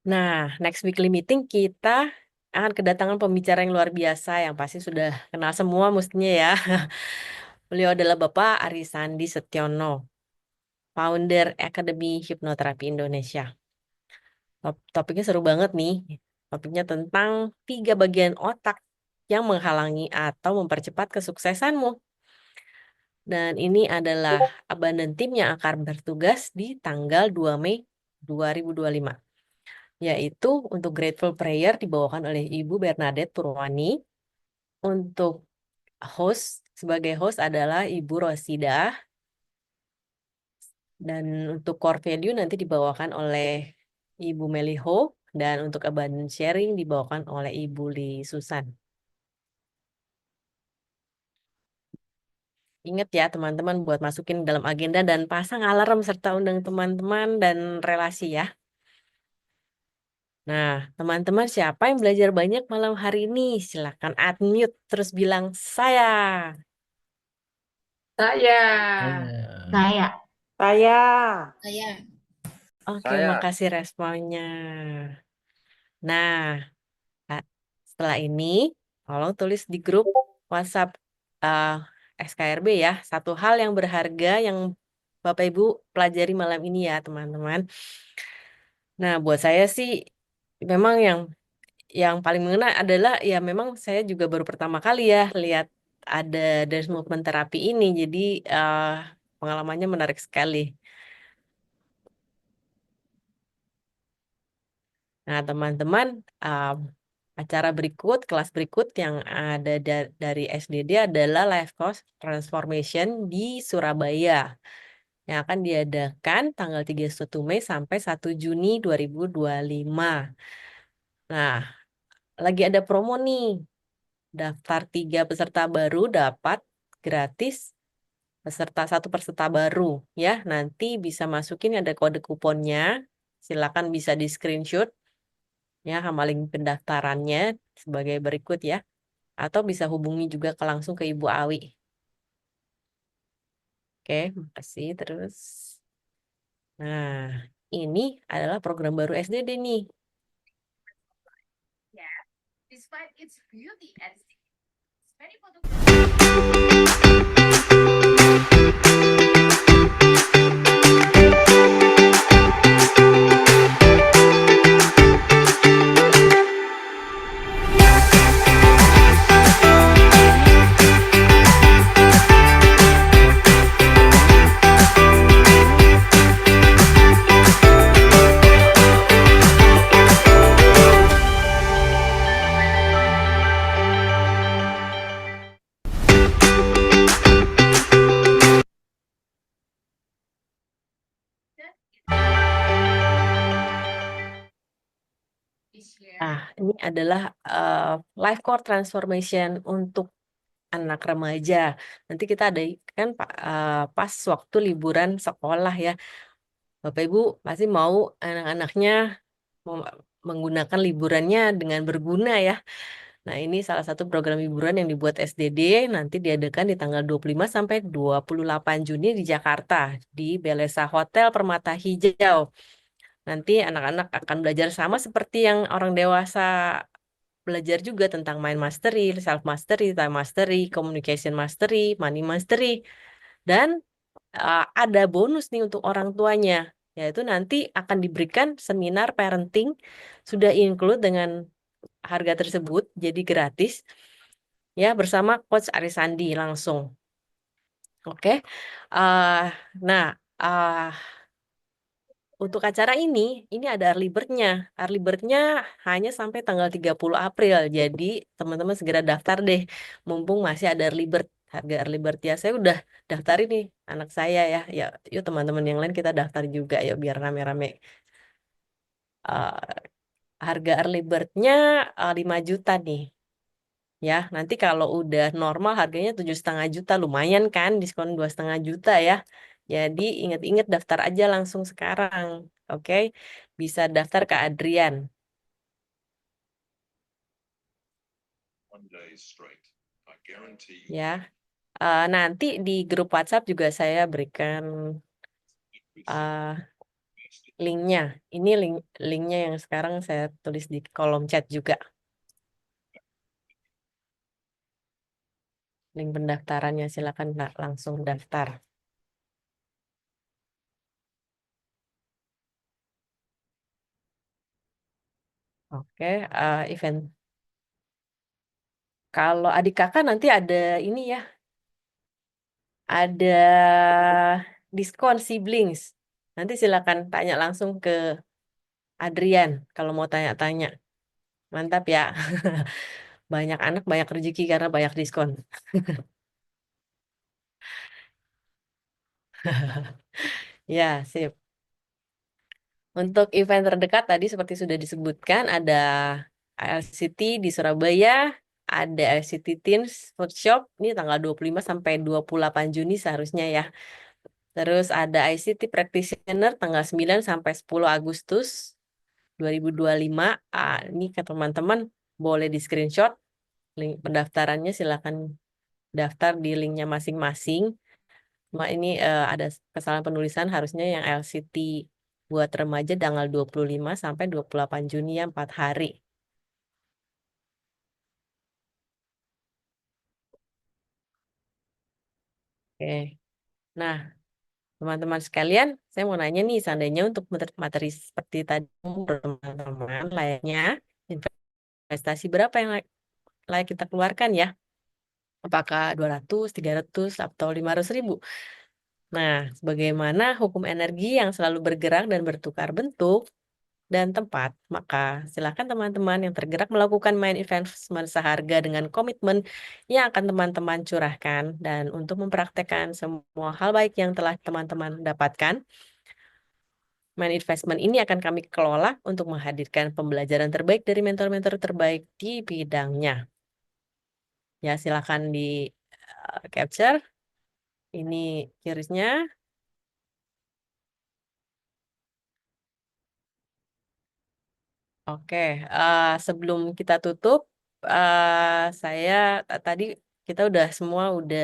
Nah, next weekly meeting kita akan kedatangan pembicara yang luar biasa yang pasti sudah kenal semua mestinya ya. Beliau adalah Bapak Arisandi Setiono, founder Akademi Hipnoterapi Indonesia. Topiknya seru banget nih. Topiknya tentang 3 bagian otak yang menghalangi atau mempercepat kesuksesanmu. Dan ini adalah abundant team yang akan bertugas di tanggal 2 Mei 2025. Yaitu untuk Grateful Prayer dibawakan oleh Ibu Bernadette Purwani. Untuk sebagai host adalah Ibu Rosida. Dan untuk core value nanti dibawakan oleh Ibu Meliho. Dan untuk abundant sharing dibawakan oleh Ibu Li Susan. Ingat ya teman-teman buat masukin dalam agenda dan pasang alarm serta undang teman-teman dan relasi ya. Nah, teman-teman siapa yang belajar banyak malam hari ini? Silakan unmute terus bilang saya. Saya. Saya. Saya. Saya. Oke, makasih responnya. Nah, setelah ini tolong tulis di grup WhatsApp eh, SKRB ya. Satu hal yang berharga yang Bapak Ibu pelajari malam ini ya teman-teman. Nah, buat saya sih memang yang paling mengena adalah ya memang saya juga baru pertama kali ya lihat ada dance movement terapi ini. Jadi pengalamannya menarik sekali. Nah, teman-teman, acara berikut, kelas berikut yang ada dari SDD adalah Life Course Transformation di Surabaya yang akan diadakan tanggal 31 Mei sampai 1 Juni 2025. Nah, lagi ada promo nih. Daftar 3 peserta baru dapat gratis satu peserta baru ya. Nanti bisa masukin ada kode kuponnya. Silakan bisa di screenshot ya sama link pendaftarannya sebagai berikut ya. Atau bisa hubungi juga langsung ke Ibu Awi. Oke, makasih terus. Nah, ini adalah program baru SDD nih. Ini adalah life core transformation untuk anak remaja. Nanti kita ada kan pas waktu liburan sekolah ya. Bapak Ibu pasti mau anak-anaknya menggunakan liburannya dengan berguna ya. Nah, ini salah satu program liburan yang dibuat SDD nanti diadakan di tanggal 25 sampai 28 Juni di Jakarta di Belesa Hotel Permata Hijau. Nanti anak-anak akan belajar sama seperti yang orang dewasa belajar juga tentang mind mastery, self mastery, time mastery, communication mastery, money mastery. Dan ada bonus nih untuk orang tuanya, yaitu nanti akan diberikan seminar parenting sudah include dengan harga tersebut, jadi gratis ya bersama Coach Arisandi langsung. Oke. Nah, untuk acara ini ada early bird-nya. Early bird-nya hanya sampai tanggal 30 April. Jadi teman-teman segera daftar deh. Mumpung masih ada early bird. Harga early bird ya. Saya udah daftarin nih anak saya ya. Ya, yuk teman-teman yang lain kita daftar juga ya biar rame-rame. Harga early bird-nya 5 juta nih. Ya, nanti kalau udah normal harganya 7,5 juta. Lumayan kan diskon 2,5 juta ya. Jadi ingat-ingat daftar aja langsung sekarang. Oke, bisa daftar ke Adrian. Ya, nanti di grup WhatsApp juga saya berikan linknya. Ini linknya yang sekarang saya tulis di kolom chat juga. Link pendaftarannya silakan langsung daftar. Oke, event. Kalau adik kakak nanti ada ini ya, ada diskon siblings. Nanti silakan tanya langsung ke Adrian kalau mau tanya-tanya. Mantap ya. Banyak anak, banyak rezeki karena banyak diskon. Ya, sip. Untuk event terdekat tadi seperti sudah disebutkan ada LCT di Surabaya, ada LCT Teens Workshop ini tanggal 25 sampai 28 Juni seharusnya ya. Terus ada ICT Practitioner tanggal 9 sampai 10 Agustus 2025. Ini ke teman-teman boleh di screenshot link pendaftarannya, silakan daftar di linknya masing-masing. Cuma ini ada kesalahan penulisan, harusnya yang LCT buat remaja tanggal 25 sampai 28 Juni ya, 4 hari. Oke. Nah, teman-teman sekalian, saya mau nanya nih, seandainya untuk materi seperti tadi, teman-teman, layaknya investasi berapa yang layak kita keluarkan ya? Apakah 200, 300, atau 500 ribu? Nah, sebagaimana hukum energi yang selalu bergerak dan bertukar bentuk dan tempat, maka silakan teman-teman yang tergerak melakukan main investment seharga dengan komitmen yang akan teman-teman curahkan. Dan untuk mempraktekkan semua hal baik yang telah teman-teman dapatkan, main investment ini akan kami kelola untuk menghadirkan pembelajaran terbaik dari mentor-mentor terbaik di bidangnya. Ya, silakan di capture. Ini QRIS-nya. Oke, sebelum kita tutup, tadi kita semua udah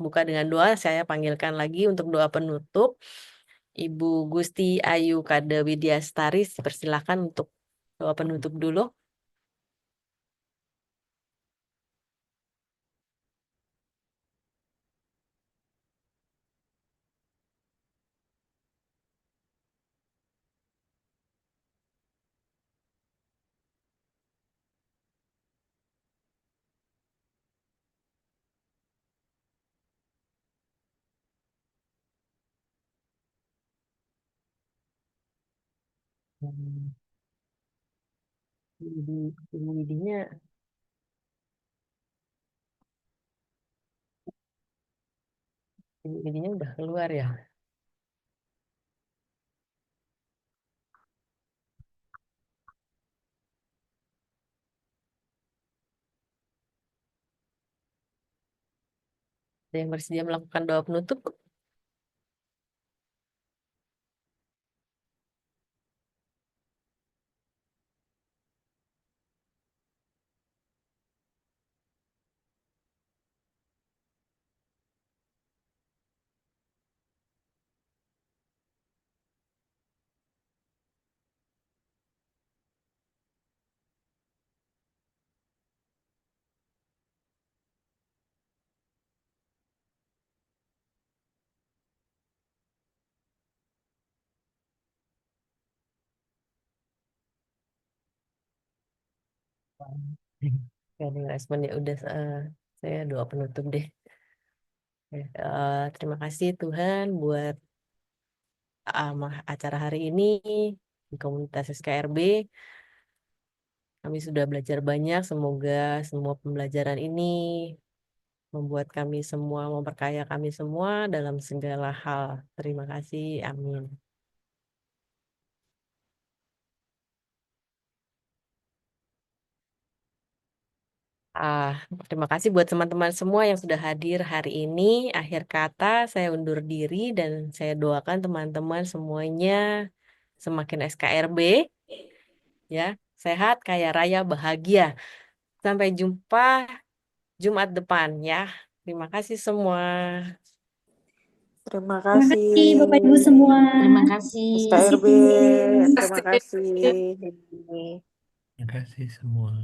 buka dengan doa. Saya panggilkan lagi untuk doa penutup. Ibu Gusti Ayu Kade Widyastari, persilakan untuk doa penutup dulu. Hmm, Ibu Widinya udah keluar ya. Ada yang bersedia melakukan doa penutup? Standing responnya udah, saya doa penutup deh. Terima kasih Tuhan buat acara hari ini di komunitas SKRB. Kami sudah belajar banyak. Semoga semua pembelajaran ini membuat kami semua, memperkaya kami semua dalam segala hal. Terima kasih. Amin. Terima kasih buat teman-teman semua yang sudah hadir hari ini. Akhir kata, saya undur diri dan saya doakan teman-teman semuanya semakin SKRB, ya, sehat, kaya raya, bahagia. Sampai jumpa Jumat depan ya. Terima kasih semua. Terima Terima kasih kasih. Bapak Ibu semua. Terima kasih. SKRB, Disiplin. terima kasih. Terima kasih semua.